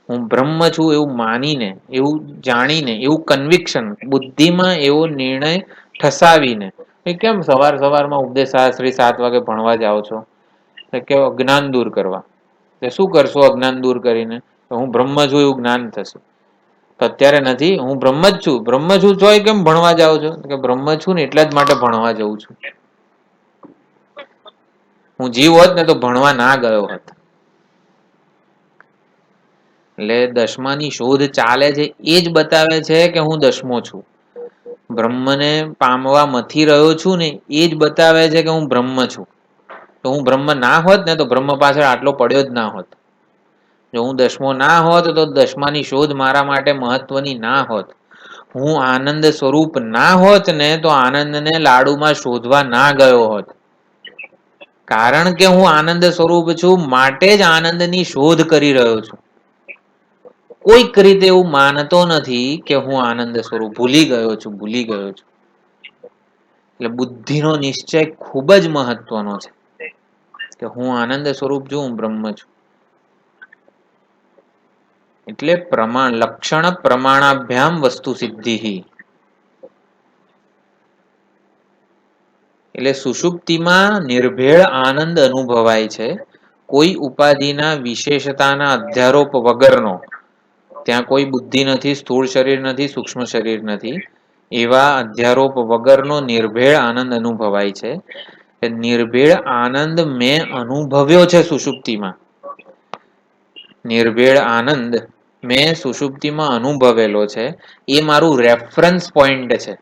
હું બ્રહ્મ છું એવું માનીને, એવું જાણીને, એવું કન્વિક્શન, બુદ્ધિમાં એવો નિર્ણય ઠસાવીને. કેમ સવારમાં ઉપદેશ શાસ્ત્રી 7 વાગે ભણવા જાઓ છો? કે અજ્ઞાન દૂર કરવા. શું કરશો અજ્ઞાન દૂર કરીને? હું બ્રહ્મ છું એવું જ્ઞાન થશે. અત્યારે નથી, હું બ્રહ્મ જ છું. બ્રહ્મ છું તોય કેમ ભણવા જાઉં છો? કે બ્રહ્મ છું ને એટલા જ માટે ભણવા જઉં છું. હું જીવ હોત ને તો ભણવા ના ગયો હોત. એટલે દસમાની શોધ ચાલે છે એ જ બતાવે છે કે હું દસમો છું. બ્રહ્મને પામવા મથી રહ્યો છું ને એ જ બતાવે છે કે હું બ્રહ્મ છું. તો હું બ્રહ્મ ના હોત ને તો બ્રહ્મ પાછળ આટલો પડ્યો જ ના હોત. જો હું દસમો ના હોત તો દસમાની શોધ મારા માટે મહત્વની ના હોત. હું આનંદ સ્વરૂપ ના હોત ને તો આનંદને લાડુમાં શોધવા ના ગયો હોત. કારણ કે હું આનંદ સ્વરૂપ છું માટે જ આનંદની શોધ કરી રહ્યો છું. કોઈક રીતે એવું માનતો નથી કે હું આનંદ સ્વરૂપ ભૂલી ગયો છું. એટલે બુદ્ધિનો નિશ્ચય ખૂબ જ મહત્વનો છે કે હું આનંદ સ્વરૂપ છું, હું બ્રહ્મ છું. એટલે લક્ષણ પ્રમાણાભ્યામ વસ્તુ સિદ્ધિ. એટલે સુષુપ્તિમાં નિર્ભેળ આનંદ અનુભવાય છે. કોઈ ઉપાધિના વિશેષતાના અધ્યારોપ વગરનો. ત્યાં કોઈ બુદ્ધિ નથી, સ્થૂળ શરીર નથી, સૂક્ષ્મ શરીર નથી. એવા અધ્યારોપ વગરનો નિર્ભેળ આનંદ અનુભવાય છે. નિર્ભેળ આનંદ મેં અનુભવ્યો છે સુષુપ્તિમાં. નિર્ભેળ આનંદ મેં સુષુપ્તિમાં અનુભવેલો છે. એ મારું રેફરન્સ પોઈન્ટ છે.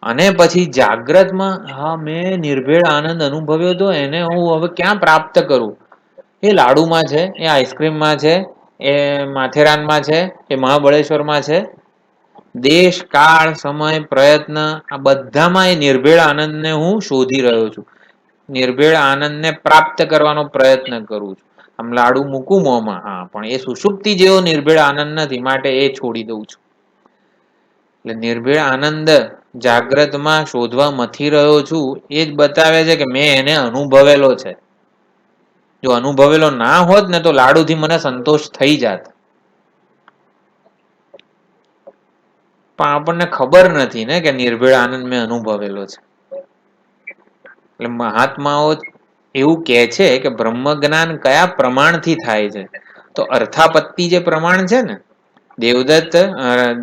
અને પછી જાગ્રતમાં મેં નિર્ભેળ આનંદ અનુભવ્યો હતો, એને હું હવે ક્યાં પ્રાપ્ત કરું? એ લાડુમાં છે, એ આઈસ્ક્રીમમાં છે, એ માથેરાનમાં છે, એ મહાબળેશ્વરમાં છે. દેશ, કાળ, સમય, પ્રયત્ન આ બધામાં એ નિર્ભેળ આનંદને હું શોધી રહ્યો છું. નિર્ભેળ આનંદને પ્રાપ્ત કરવાનો પ્રયત્ન કરું છું. આમ લાડુ મૂકું મોંમાં, પણ એ સુષુપ્તિ જેવો નિર્ભેળ આનંદ નથી, માટે એ છોડી દઉં છું. એટલે નિર્ભેળ આનંદ જાગ્રતમાં શોધવા મથી રહ્યો છું એ જ બતાવે છે કે મેં એને અનુભવેલો છે. જો અનુભવેલો ના હોત ને તો લાડુથી મને સંતોષ થઈ જાત. પણ આપણને ખબર નથી ને કે નિર્ભેળ આનંદ મેં અનુભવેલો છે. એટલે મહાત્માઓ એવું કે છે કે બ્રહ્મ જ્ઞાન કયા પ્રમાણથી થાય છે? તો અર્થાપત્તિ જે પ્રમાણ છે ને, દેવદત્ત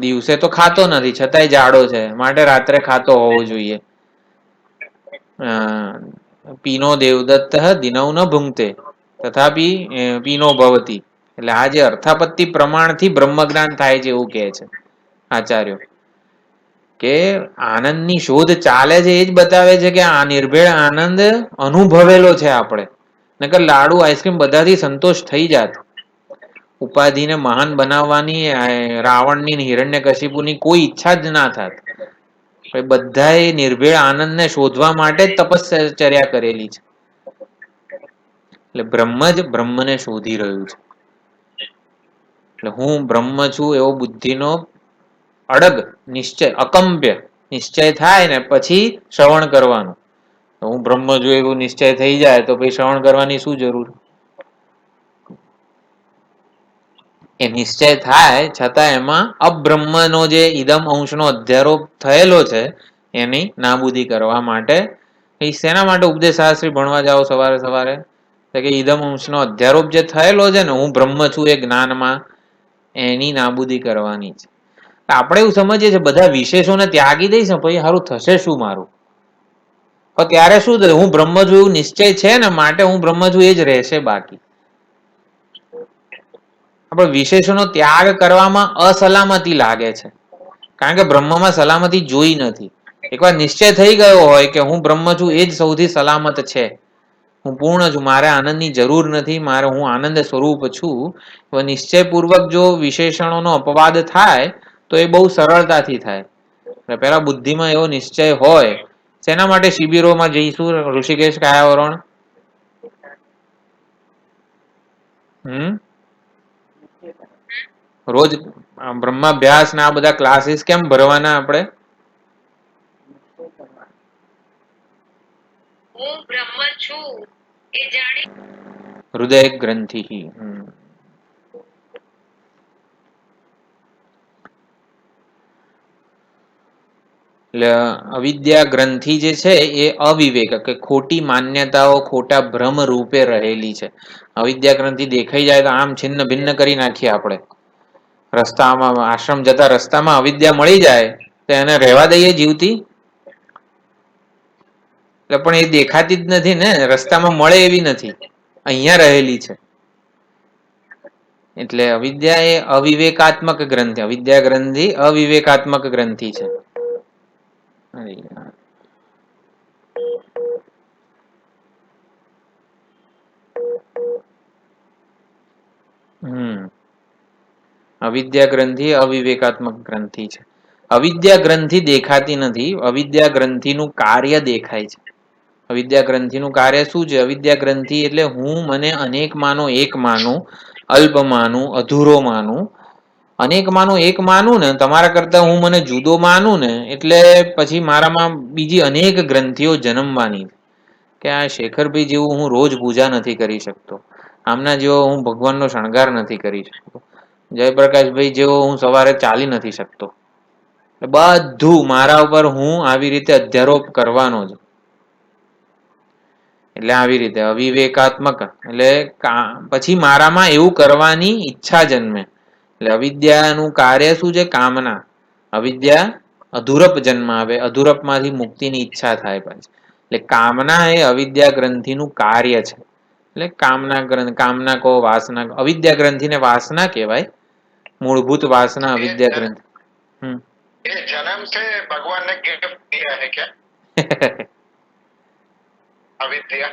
દિવસે તો ખાતો નથી છતાંય જાડો છે, માટે રાત્રે ખાતો હોવો જોઈએ. પીનો દેવદત્ત દિનવ ન ભૂંગતે તથાપિ પીનો ભવતી. એટલે આ જે અર્થાપત્તિ પ્રમાણથી બ્રહ્મ જ્ઞાન થાય છે એવું કે છે આચાર્યો. કે આનંદની શોધ ચાલે છે એ જ બતાવે છે કે આ નિર્ભેળ આનંદ અનુભવેલો છે આપણે. નકર લાડુ, આઈસ્ક્રીમ બધાથી સંતોષ થઈ જાત. ઉપાધિને મહાન બનાવવાની રાવણની, હિરણ્યકશિપુની કોઈ ઈચ્છા જ ના થાત. બધા એ નિર્ભેળ આનંદને શોધવા માટે જ તપશ્ચર્યા કરેલી છે. એટલે બ્રહ્મ જ બ્રહ્મને શોધી રહ્યું છે. એટલે હું બ્રહ્મ છું એવો બુદ્ધિનો અડગ નિશ્ચય, અકમ્પ્ય નિશ્ચય થાય ને પછી શ્રવણ કરવાનું. હું બ્રહ્મ છું એવું નિશ્ચય થઈ જાય તો પછી શ્રવણ કરવાની શું જરૂર? એ નિશ્ચય થાય છતાં એમાં અબ્રહ્મનો જે ઈદમ અંશનો અધ્યારોપ થયેલો છે એની નાબૂદી કરવા માટે. શેના માટે ઉપદેશ શાસ્ત્રી ભણવા જાઓ સવારે સવારે? કે ઈદમ અંશનો અધ્યારોપ જે થયેલો છે ને, હું બ્રહ્મ છું એ જ્ઞાનમાં, એની નાબૂદી કરવાની છે. આપણે એવું સમજીએ છીએ બધા વિશેષોને ત્યાગી દઈશ ને પછી સારું થશે શું મારું? પણ ત્યારે શું થયું? હું બ્રહ્મ છું એવું નિશ્ચય છે ને, માટે હું બ્રહ્મ છું એ જ રહેશે બાકી. આપણે વિશેષોનો ત્યાગ કરવામાં અસલામતી લાગે છે. કારણ કે બ્રહ્મમાં સલામતી જોઈ નથી. એકવાર નિશ્ચય થઈ ગયો હોય કે હું બ્રહ્મ છું એ જ સૌથી સલામત છે, હું પૂર્ણ છું, મારે આનંદની જરૂર નથી, હું આનંદ સ્વરૂપ છું. નિશ્ચયપૂર્વક જો વિશેષણોનો અપવાદ થાય તો એ બહુ સરળતાથી થાય. પેલા બુદ્ધિમાં એવો નિશ્ચય હોય. શેના માટે શિબિરોમાં જઈશું ઋષિકેશ, કાયાવરણ? રોજ બ્રહ્માભ્યાસ ના આ બધા ક્લાસીસ કેમ ભરવાના આપણે? હું બ્રહ્મ છું એ જાણી હૃદય ગ્રંથિ. એટલે અવિદ્યા ગ્રંથિ જે છે એ અવિવેક કે ખોટી માન્યતાઓ ખોટા ભ્રમ રૂપે રહેલી છે. અવિદ્યા ગ્રંથિ દેખાઈ જાય તો આમ છિન્ન ભિન્ન કરી નાખીએ આપણે. રસ્તામાં આશ્રમ જતા રસ્તામાં અવિદ્યા મળી જાય તો એને રહેવા દઈએ જીવતી? એટલે પણ એ દેખાતી જ નથી ને, રસ્તામાં મળે એવી નથી, અહીંયા રહેલી છે. એટલે અવિદ્યા એ અવિવેકાત્મક ગ્રંથિ, અવિદ્યા ગ્રંથિ અવિવેકાત્મક ગ્રંથિ છે. અવિદ્યા ગ્રંથિ અવિવેકાત્મક ગ્રંથિ છે. અવિદ્યા ગ્રંથિ દેખાતી નથી, અવિદ્યા ગ્રંથિનું કાર્ય દેખાય છે. અવિદ્યા ગ્રંથિનું કાર્ય શું છે? અવિદ્યા ગ્રંથિ એટલે હું મને અનેક માનો એક માનું, અલ્પ માનું, અધૂરો માનું. અનેક માનું એક માનું ને, તમારા કરતા હું મને જુદો માનું ને, એટલે પછી મારામાં બીજી અનેક ગ્રંથિઓ જન્મવાની. કે આ શેખરભાઈ જેવું હું રોજ પૂજા નથી કરી શકતો, આમના જેવો હું ભગવાનનો શણગાર નથી કરી શકતો, જયપ્રકાશભાઈ જેવો હું સવારે ચાલી નથી શકતો. બધું મારા ઉપર હું આવી રીતે અધ્યારોપ કરવાનો જ. એટલે આવી રીતે અવિવેકાત્મક, એટલે પછી મારામાં એવું કરવાની ઈચ્છા જન્મે. એટલે અવિદ્યાનું કાર્ય શું છે? કામના. અવિદ્યા અધૂરપ જન્મ આવે, અધૂરપ માંથી મુક્તિની ઈચ્છા થાય. પછી એટલે કામના એ અવિદ્યા ગ્રંથિનું કાર્ય છે. એટલે કામના ગ્રંથ, કામના કો વાસના, અવિદ્યા ગ્રંથિને વાસના કહેવાય. મૂળભૂત વાસના અવિદ્યા ગ્રંથિ. ये जन्म से भगवान ने गिफ्ट दिया है क्या? अविद्या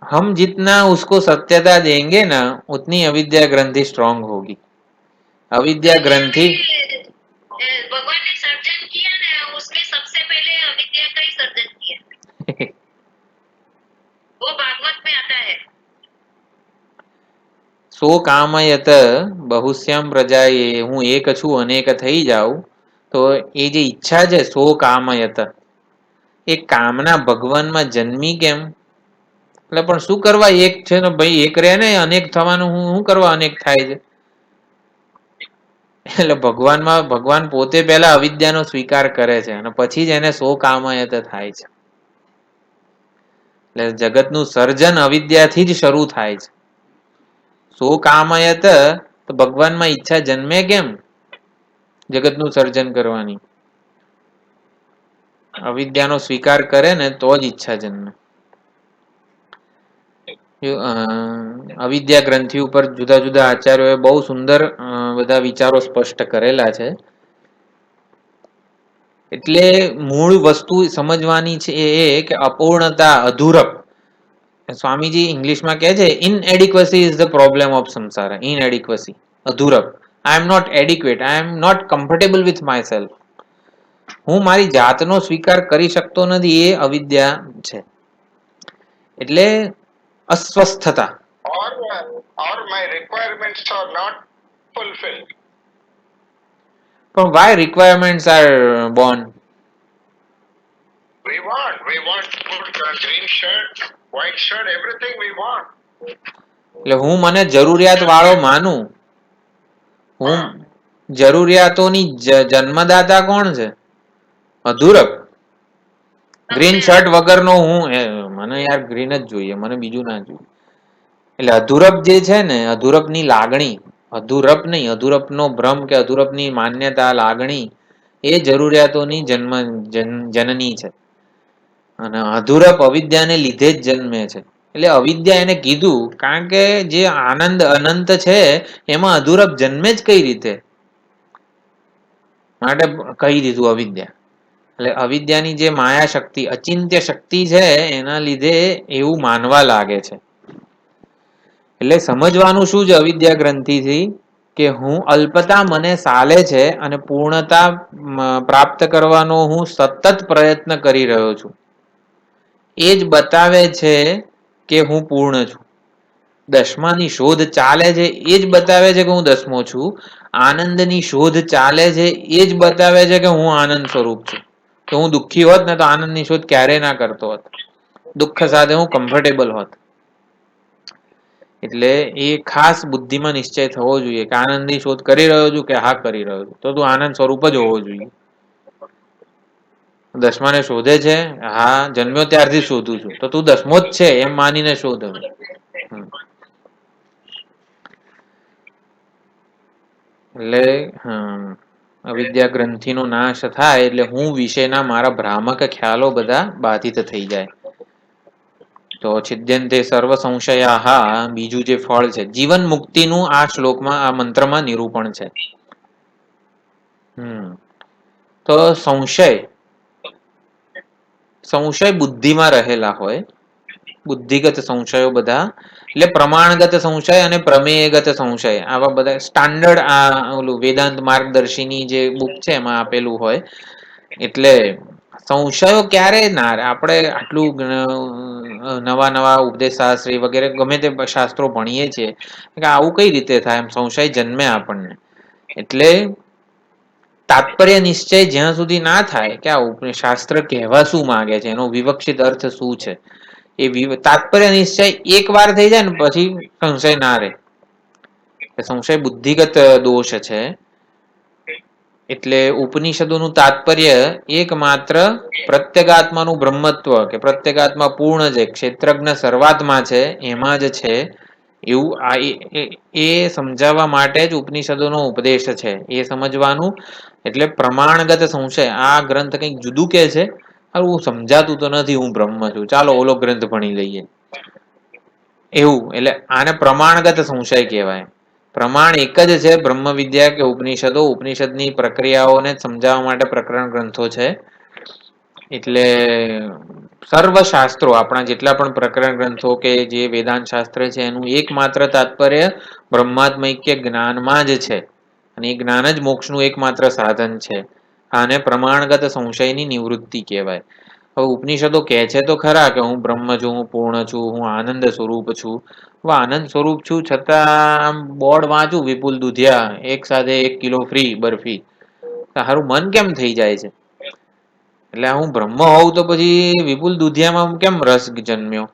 हम जितना उसको सत्यता देंगे ना, उतनी अविद्या ग्रंथि स्ट्रांग होगी. अविद्या ग्रंथि भगवान ने सर्जन किया ना, उसमें सबसे पहले अविद्या का ही सर्जन किया. वो भागवत में आता है. સો કામયત બહુશ્યામ પ્રજાએ, હું એક છું અનેક થઈ જાઉં. તો એ જે ઈચ્છા છે સો કામયત, એ કામના ભગવાનમાં જન્મી કેમ? એટલે પણ શું કરવા એક છે ને ભાઈ, એક રહે ને અનેક થવાનું, શું કરવા અનેક થાય છે? એટલે ભગવાન પોતે પહેલા અવિદ્યાનો સ્વીકાર કરે છે અને પછી જ એને સો કામયત થાય છે. એટલે જગતનું સર્જન અવિદ્યાથી જ શરૂ થાય છે. સો કામયત, તો ભગવાનમાં ઈચ્છા જન્મે કેમ જગતનું સર્જન કરવાની? અવિદ્યાનો સ્વીકાર કરે ને તો જ ઈચ્છા જન્મે. અવિદ્યા ગ્રંથિ ઉપર જુદા જુદા આચાર્યોએ બહુ સુંદર બધા વિચારો સ્પષ્ટ કરેલા છે. એટલે મૂળ વસ્તુ સમજવાની છે એ કે અપૂર્ણતા, અધૂરપ. સ્વામીજી ઇંગ્લિશમાં કહે છે, inadequacy is the problem of sansar. Inadequacy, અધૂરપ. I am not adequate, I am not comfortable with myself. હું મારી જાતનો સ્વીકાર કરી શકતો નથી, એ અવિદ્યા છે. એટલે અસ્વસ્થતા. Or my requirements are not fulfilled. પણ why requirements are born? We want good green shirt, white shirt, everything we want. એટલે હું મને જરૂરિયાત વાળો માનું. હું જરૂરિયાતોની જન્મદાતા કોણ છે? અધૂરપ. ગ્રીન શર્ટ વગરનો હું, મને યાર ગ્રીન જ જોઈએ, મને બીજું ના જોઈએ. એટલે અધૂરપ જે છે ને, અધૂરપની લાગણી, અધૂરપ નહીં, અધૂરપનો ભ્રમ કે અધૂરપની માન્યતા, લાગણી, એ જરૂરિયાતોની જનની છે. અને અધૂરપ અવિદ્યાને લીધે જ જન્મે છે. એટલે અવિદ્યા એને કીધું, કારણ કે જે આનંદ અનંત છે એમાં અધૂરપ જન્મે જ કઈ રીતે, માટે કહી દીધું અવિદ્યા. એટલે અવિદ્યાની જે માયા શક્તિ, અચિંત્ય શક્તિ છે, એના લીધે એવું માનવા લાગે છે. એટલે સમજવાનું શું છે અવિદ્યા ગ્રંથિથી? કે હું અલ્પતા મને સાલે છે અને પૂર્ણતા પ્રાપ્ત કરવાનો હું સતત પ્રયત્ન કરી રહ્યો છું. એ જ બતાવે છે કે હું પૂર્ણ છું. દસમાની શોધ ચાલે છે, એ જ બતાવે છે કે હું દસમો છું. આનંદની શોધ ચાલે છે, એ જ બતાવે છે કે હું આનંદ સ્વરૂપ છું. તો જો હું દુઃખી હોત ને તો આનંદની શોધ ક્યારેય ના કરતો હોત. દુઃખ સાથે હું કમ્ફર્ટેબલ હોત. એટલે એ ખાસ બુદ્ધિમાં નિશ્ચય થવો જોઈએ કે આનંદની શોધ કરી રહ્યો છું કે હા કરી રહ્યો છું, તો તું આનંદ સ્વરૂપ જ હોવો જોઈએ. 10માને શોધે છે, હા જન્મ્યો ત્યારથી શોધું છું, તો તું 10મો જ છે એમ માનીને શોધ. એટલે અવિદ્યા ગ્રંથિનો નાશ થાય એટલે હું વિશેના મારા ભ્રામક ખ્યાલો બધા બાધિત થઈ જાય. તો છિદ્યંતે સર્વ સંશયા, બીજું જે ફળ છે જીવન મુક્તિનું આ શ્લોકમાં આ મંત્રમાં નિરૂપણ છે. તો સંશય બુદ્ધિમાં રહેલા હોય, બુદ્ધિગત સંશયો બધા, એટલે પ્રમાણગત સંશય અને પ્રમેયગત સંશય આવા બધા સ્ટાન્ડર્ડ આ ઓલું વેદાંત માર્ગદર્શીની જે બુક છે એમાં આપેલું હોય. એટલે સંશયો ક્યારે ના આપણે આટલું નવા ઉપદેશ શાસ્ત્રી વગેરે ગમે તે શાસ્ત્રો ભણીએ છીએ કે આવું કઈ રીતે થાય, એમ સંશય જન્મે આપણને. એટલે તાત્પર્ય નિશ્ચય જ્યાં સુધી ના થાય કે આ શાસ્ત્ર કહેવા શું માંગે છે, એનો વિવક્ષિત અર્થ શું છે, એ તાત્પર્ય નિશ્ચય એક વાર થઈ જાય ને પછી સંશય ના રહે. સંશય બુદ્ધિગત દોષ છે. એટલે ઉપનિષદોનું તાત્પર્ય એકમાત્ર પ્રત્યેગાત્માનું બ્રહ્મત્વ કે પ્રત્યેગાત્મા પૂર્ણ છે, ક્ષેત્રજ્ઞ સર્વાત્મા છે, એમાં જ છે એવું એ સમજાવવા માટે જ ઉપનિષદોનો ઉપદેશ છે. એ સમજવાનું. એટલે પ્રમાણગત સંશય આ ગ્રંથ કંઈક જુદું કે છે, હું સમજાતું તો નથી, હું બ્રહ્મ છું, ચાલો ઓલો ગ્રંથ ભણી લઈએ એવું. એટલે આને પ્રમાણગત સંશય કહેવાય. પ્રમાણ એક જ છે, બ્રહ્મ વિદ્યા કે ઉપનિષદો. ઉપનિષદની પ્રક્રિયાઓને સમજાવવા માટે પ્રકરણ ગ્રંથો છે. એટલે સર્વશાસ્ત્રો આપણા જેટલા પણ પ્રકરણ ગ્રંથો કે જે વેદાંત શાસ્ત્ર છે એનું એકમાત્ર તાત્પર્ય બ્રહ્માત્મૈક્ય જ્ઞાનમાં જ છે, અને એ જ્ઞાન જ મોક્ષનું એકમાત્ર સાધન છે. આને પ્રમાણગત સંશયની નિવૃત્તિ કહેવાય. હવે ઉપનિષદો કહે છે તો ખરા કે હું બ્રહ્મ છું, હું પૂર્ણ છું, હું આનંદ સ્વરૂપ છું. આનંદ સ્વરૂપ છું છતાં બોર્ડ વાંચું વિપુલ દુધિયા 1 સાથે 1 કિલો ફ્રી બરફી, હારું મન કેમ થઈ જાય છે. એટલે હું બ્રહ્મ હોઉં તો પછી વિપુલ દુધિયામાં કેમ રસ જન્મ્યો?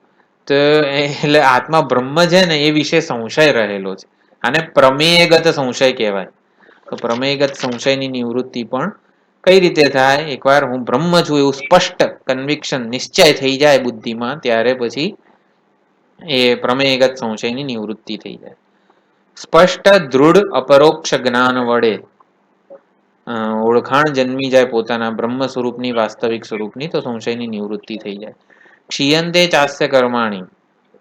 તો એટલે આત્મા બ્રહ્મ છે ને એ વિશે સંશય રહેલો છે. આને પ્રમેયગત સંશય કહેવાય. તો પ્રમેયગત સંશયની નિવૃત્તિ પણ કઈ રીતે થાય? એકવાર હું બ્રહ્મ છું એવું સ્પષ્ટ કન્વિક્શન નિશ્ચય થઈ જાય બુદ્ધિમાં, ત્યારે પછી એ પ્રમેયગત સંશયની નિવૃત્તિ થઈ જાય. સ્પષ્ટ દૃઢ અપરોક્ષ જ્ઞાન વડે ઓળખાણ જન્મી જાય પોતાના બ્રહ્મ સ્વરૂપની, વાસ્તવિક સ્વરૂપની, તો સંશયની નિવૃત્તિ થઈ જાય. ક્ષીયંતે ચાસ્ય કર્માણી,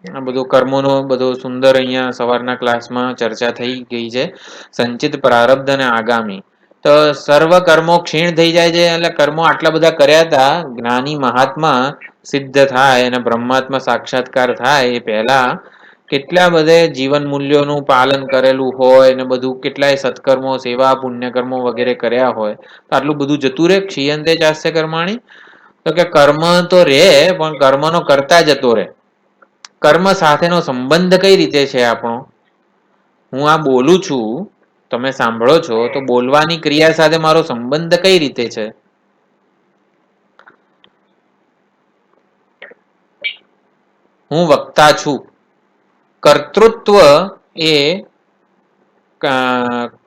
આ બધું કર્મોનો બધો સુંદર અહીંયા સવારના ક્લાસમાં ચર્ચા થઈ ગઈ છે. સંચિત પ્રારબ્ધ અને આગામી, તો સર્વ કર્મો ક્ષીણ થઈ જાય છે. એટલે કર્મો આટલા બધા કર્યા હતા, જ્ઞાની મહાત્મા સિદ્ધ થાય અને બ્રહ્માત્મા સાક્ષાત્કાર થાય એ પહેલા કેટલા બધે જીવન મૂલ્યોનું પાલન કરેલું હોય ને બધું, કેટલાય સત્કર્મો, સેવા, પુણ્યકર્મો વગેરે કર્યા હોય, તો આટલું બધું જતું રહે. ક્ષીયંતે ચાસ્ય કર્માણી, તો કે કર્મ તો રે પણ કર્મનો કરતા જતો રહે. કર્મ સાથેનો સંબંધ કઈ રીતે છે આપણો? હું આ બોલું છું, તમે સાંભળો છો, તો બોલવાની ક્રિયા સાથે મારો સંબંધ કઈ રીતે છે? હું વક્તા છું. કર્તૃત્વ એ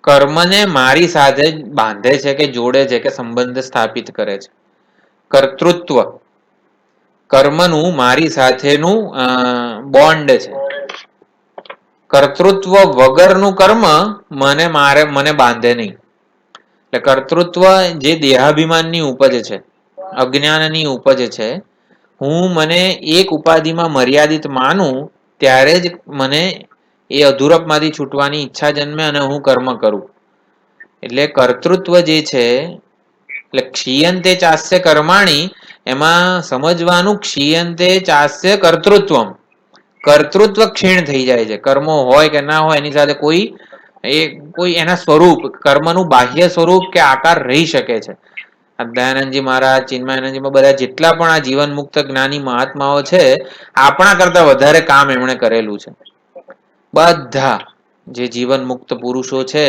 કર્મને મારી સાથે બાંધે છે કે જોડે છે કે સંબંધ સ્થાપિત કરે છે. કર્તૃત્વ કર્મનું મારી સાથેનું બોન્ડ છે. કર્તૃત્વ વગરનું કર્મ મને બાંધે નહીં. એટલે કર્તૃત્વ જે દેહાભિમાનની ઉપજ છે, અજ્ઞાનની ઉપજ છે. હું મને એક ઉપાધિમાં મર્યાદિત માનું ત્યારે જ મને એ અધૂરપમાંથી છૂટવાની ઈચ્છા જન્મે અને હું કર્મ કરું. એટલે કર્તૃત્વ જે છે, એટલે ક્ષીયંતે ચાસ્ય કર્માણી, એમાં સમજવાનું ક્ષીયંતે ચાસ્ય કર્તૃત્વમ, કર્તૃત્વ ક્ષીણ થઈ જાય છે. કર્મો હોય કે ના હોય એની સાથે કોઈ એના સ્વરૂપ, કર્મનું બાહ્ય સ્વરૂપ કે આકાર રહી શકે છે. દયાનંદજી મહારાજ, ચિન્મયાનંદજી, બધા જેટલા પણ આ જીવન મુક્ત જ્ઞાની મહાત્માઓ છે, આપણા કરતા વધારે કામ એમણે કરેલું છે. બધા જે જીવન મુક્ત પુરુષો છે,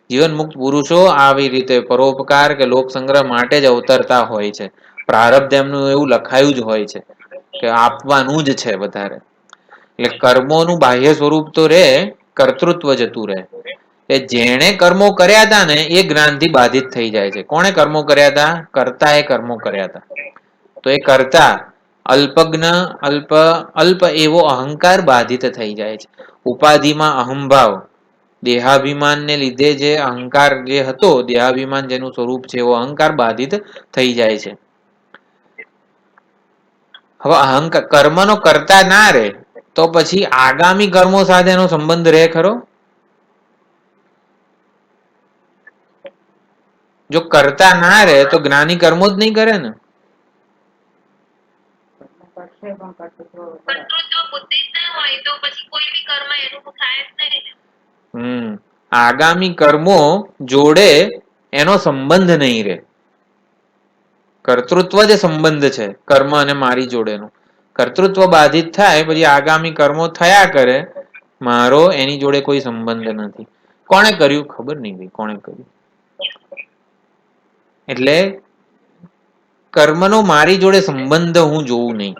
જીવન મુક્ત પુરુષો આવી રીતે પરોપકાર કે લોક સંગ્રહ માટે જ અવતરતા હોય છે. પ્રારબ્ધ એમનું એવું લખાયું જ હોય છે કે આપવાનું જ છે વધારે. એટલે કર્મોનું બાહ્ય સ્વરૂપ તો રે, કર્તૃત્વ જતું રહે. એ જેણે કર્મો કર્યા હતા ને એ જ્ઞાનથી બાધિત થઈ જાય છે. કોણે કર્મો કર્યા હતા? કર્તા એ કર્મો કર્યા હતા. તો એ કર્તા અલ્પજ્ઞ અલ્પ એવો અહંકાર બાધિત થઈ જાય છે. ઉપાધિમાં અહંભાવ, દેહાભિમાનને લીધે જે અહંકાર જે હતો, દેહાભિમાન જેનું સ્વરૂપ છે એવો અહંકાર બાધિત થઈ જાય છે. હવે અહંકાર કર્મનો કરતા ના રહે તો પછી આગામી કર્મો સાથે એનો સંબંધ રહે ખરો? જો કરતા ના રહે તો જ્ઞાની કર્મો જ નહીં કરે ને. કર્તૃત્વ બુદ્ધિ જ ના હોય તો પછી કોઈ બી કર્મ એનું થાય જ નહીં. આગામી કર્મો જોડે એનો સંબંધ નહીં રહે. કર્તૃત્વ જ સંબંધ છે કર્મ અને મારી જોડેનો. કર્તૃત્વ બાધિત થાય પછી આગામી કર્મો થયા કરે, મારો એની જોડે કોઈ સંબંધ નથી. કોણે કર્યું ખબર નહીં ભાઈ, કોણે કર્યું. એટલે કર્મનો મારી જોડે સંબંધ હું જોઉં નહીં.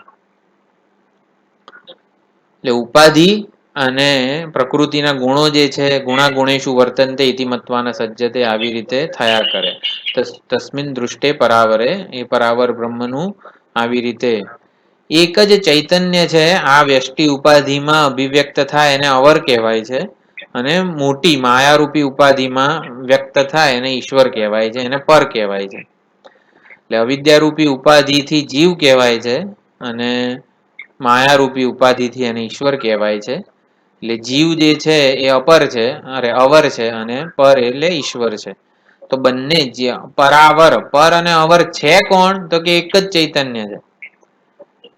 એટલે ઉપાધિ અને પ્રકૃતિના ગુણો જે છે, ગુણાગુણેશુ વર્તનતે ઇતિ મત્વાના સજ્જતે, આવી રીતે થયા કરે. તસ્મિન દૃષ્ટે પરાવરે, એ પરાવર બ્રહ્મનું આવી રીતે એક જ ચૈતન્ય છે. આ વ્યષ્ટિ ઉપાધિમાં અભિવ્યક્ત થાય એને અવર કહેવાય છે, અને મોટી માયારૂપી ઉપાધિમાં વ્યક્ત થાય એને ઈશ્વર કહેવાય છે, એને પર કહેવાય છે. એટલે અવિદ્યારૂપી ઉપાધિથી જીવ કહેવાય છે, અને માયારૂપી ઉપાધિથી એને ઈશ્વર કહેવાય છે. એટલે જીવ જે છે એ અપર છે, અવર છે, અને પર એટલે ઈશ્વર છે. તો બંને પરાવર, પર અને અવર છે કોણ? તો કે એક જ ચૈતન્ય છે.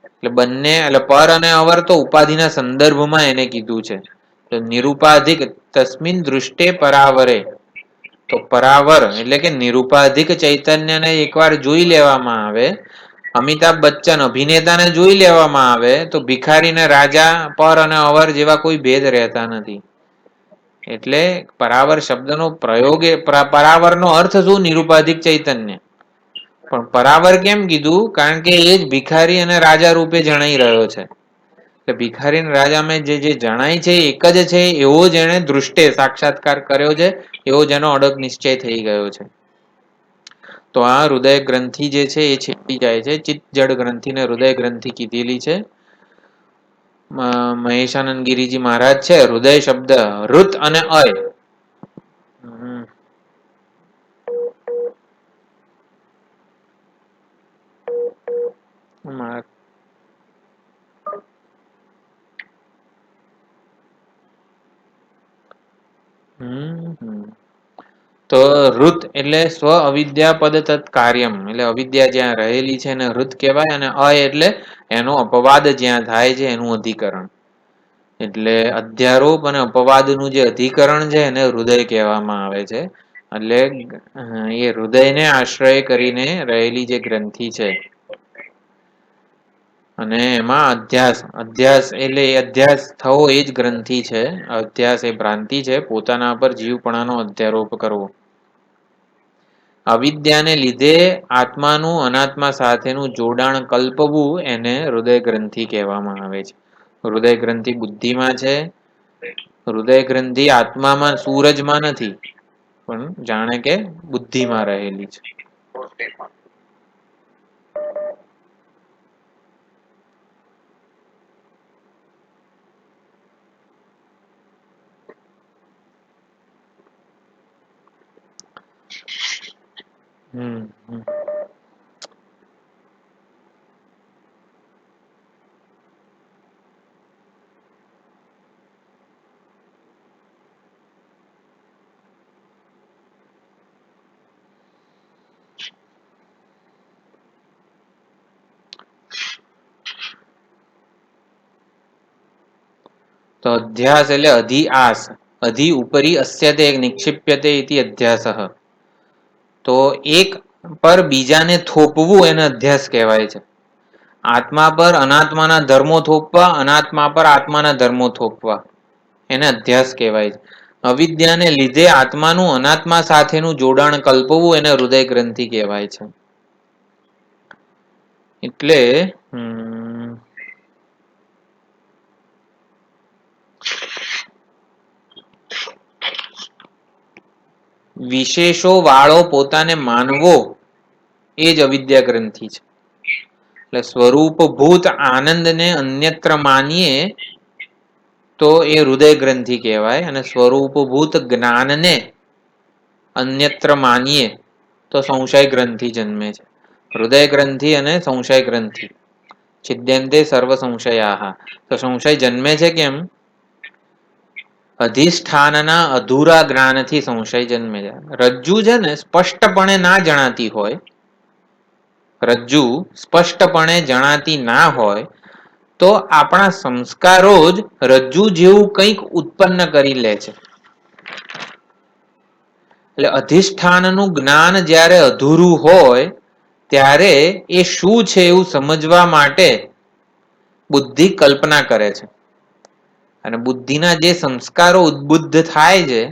એટલે બંને, એટલે પર અને અવર તો ઉપાધિના સંદર્ભમાં એને કીધું છે. તો નિરુપાધિક તસ્મિન દૃષ્ટે પરાવરે, તો પરાવર એટલે કે નિરુપાધિક ચૈતન્યને એકવાર જોઈ લેવામાં આવે, અમિતાભ બચ્ચન અભિનેતાને જોઈ લેવામાં આવે તો ભિખારી ને રાજા, પર અને અવર જેવા કોઈ ભેદ રહેતા નથી. એટલે પરાવર શબ્દનો પ્રયોગ, પરાવરનો અર્થ શું? નિરુપાધિક ચૈતન્ય. પણ પરાવર કેમ કીધું? કારણ કે એ જ ભિખારી અને રાજા રૂપે જણાઈ રહ્યો છે. ભિખારી અને રાજામાં જે જણાય છે એક જ છે, એવો જ એને દૃષ્ટે સાક્ષાત્કાર કર્યો છે, એવો જેનો અડગ નિશ્ચય થઈ ગયો છે. તો આ હૃદય ગ્રંથિ જે છે એ છેટી જાય છે. ચિત્ત જડ ગ્રંથિ ને હૃદય ગ્રંથિ કીધેલી છે. મહેશાનંદ ગિરીજી મહારાજ છે, હૃદય શબ્દ ઋત અને અય. તો ઋત એટલે સ્વ અવિદ્યા પદ તત્ કાર્યમ, એટલે અવિદ્યા જ્યાં રહેલી છે એને ઋત કહેવાય, અને અય એટલે એનો અપવાદ જ્યાં થાય છે એનું અધિકરણ. એટલે અધ્યારોપ અને અપવાદનું જે અધિકરણ છે એને હૃદય કહેવામાં આવે છે. એટલે એ હૃદયને આશ્રય કરીને રહેલી જે ગ્રંથિ છે, અને એમાં અધ્યાસ એટલે અધ્યાસ થવો એ જ ગ્રંથિ છે. અધ્યાસ એ ભ્રાંતિ છે, પોતાના પર જીવપણાનો અધ્યારોપ કરવો. અવિદ્યાને લીધે આત્માનું અનાત્મા સાથેનું જોડાણ કલ્પવું એને હૃદય ગ્રંથિ કહેવામાં આવે છે. હૃદય ગ્રંથિ બુદ્ધિમાં છે. હૃદય ગ્રંથિ આત્મામાં, સૂરજમાં નથી, પણ જાણે કે બુદ્ધિમાં રહેલી છે. તો અધ્યાસ એટલે અધિ આસ, અધિ ઉપરી અસ્યતે નિક્ષિપ્યતે ઇતિ અધ્યાસઃ. તો એક પર બીજાને થોપવું એને અધ્યાસ કહેવાય છે. આત્મા પર અનાત્માના ધર્મો થોપવા, અનાત્મા પર આત્માના ધર્મો થોપવા, એને અધ્યાસ કહેવાય છે. અવિદ્યાને લીધે આત્માનું અનાત્મા સાથેનું જોડાણ કલ્પવું એને હૃદય ગ્રંથિ કહેવાય છે. એટલે વિશેષો વાળો પોતાને માનવો એ જ અવિદ્યા ગ્રંથિ છે. એટલે સ્વરૂપભૂત આનંદને અન્યત્ર માનીએ તો એ હૃદય ગ્રંથિ કહેવાય, અને સ્વરૂપભૂત જ્ઞાનને અન્યત્ર માનીએ તો સંશય ગ્રંથિ જન્મે છે. હૃદય ગ્રંથિ અને સંશય ગ્રંથિ છિદ્યંતે સર્વ સંશયા. તો સંશય જન્મે છે કેમ? અધિષ્ઠાનના અધૂરા જ્ઞાનથી સંશય જન્મે છે. રજ્જુ છે ને સ્પષ્ટપણે ના જણાતી હોય, રજ્જુ સ્પષ્ટપણે જણાતી ના હોય તો આપણા સંસ્કારો જ રજ્જુ જેવું કંઈક ઉત્પન્ન કરી લે છે. એટલે અધિષ્ઠાનનું જ્ઞાન જ્યારે અધૂરું હોય ત્યારે એ શું છે એવું સમજવા માટે બુદ્ધિ કલ્પના કરે છે, અને બુદ્ધિના જે સંસ્કારો ઉદ્બુદ્ધ થાય છે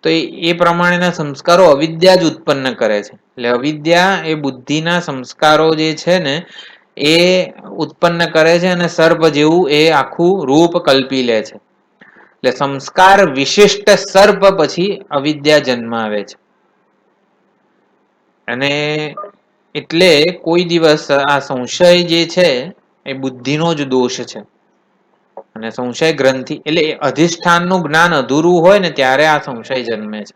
તો એ પ્રમાણેના સંસ્કારો અવિદ્યા જ ઉત્પન્ન કરે છે. એટલે અવિદ્યા એ બુદ્ધિના સંસ્કારો જે છે ને એ ઉત્પન્ન કરે છે, અને સર્પ જેવું એ આખું રૂપ કલ્પી લે છે. એટલે સંસ્કાર વિશિષ્ટ સર્પ પછી અવિદ્યા જન્માવે છે. અને એટલે કોઈ દિવસ આ સંશય જે છે એ બુદ્ધિનો જ દોષ છે. અને સંશય ગ્રંથિ એટલે અધિષ્ઠાનનું જ્ઞાન અધૂરું હોય ને ત્યારે આ સંશય જન્મે છે.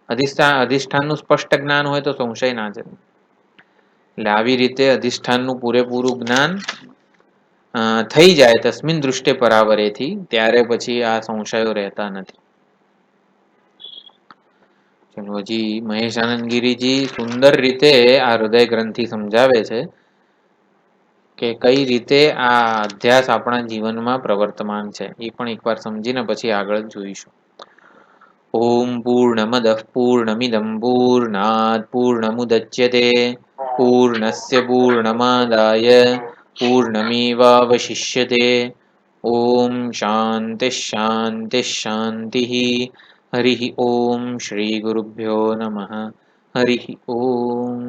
અધિષ્ઠાનનું સ્પષ્ટ જ્ઞાન હોય તો સંશય ના જન્મે. એટલે આવી રીતે અધિષ્ઠાનનું પૂરેપૂરું જ્ઞાન થઈ જાય તસ્મિન દૃષ્ટિ પરાવરેથી, ત્યારે પછી આ સંશયો રહેતા નથી. હજી મહેશાનંદ ગિરીજી સુંદર રીતે આ હૃદય ગ્રંથિ સમજાવે છે કે કઈ રીતે આ અધ્યાસ આપણા જીવનમાં પ્રવર્તમાન છે. એ પણ એકવાર સમજીને પછી આગળ જોઈશું. ઓમ પૂર્ણમદ પૂર્ણમિદમ પૂર્ણાત પૂર્ણમુદચ્યતે પૂર્ણસ્ય પૂર્ણમાદાય પૂર્ણમેવાવશિષ્યતે. ઓમ શાંતિ શાંતિ શાંતિ. હરિ ઓમ શ્રી ગુરુભ્યો નમઃ. હરિ ઓમ.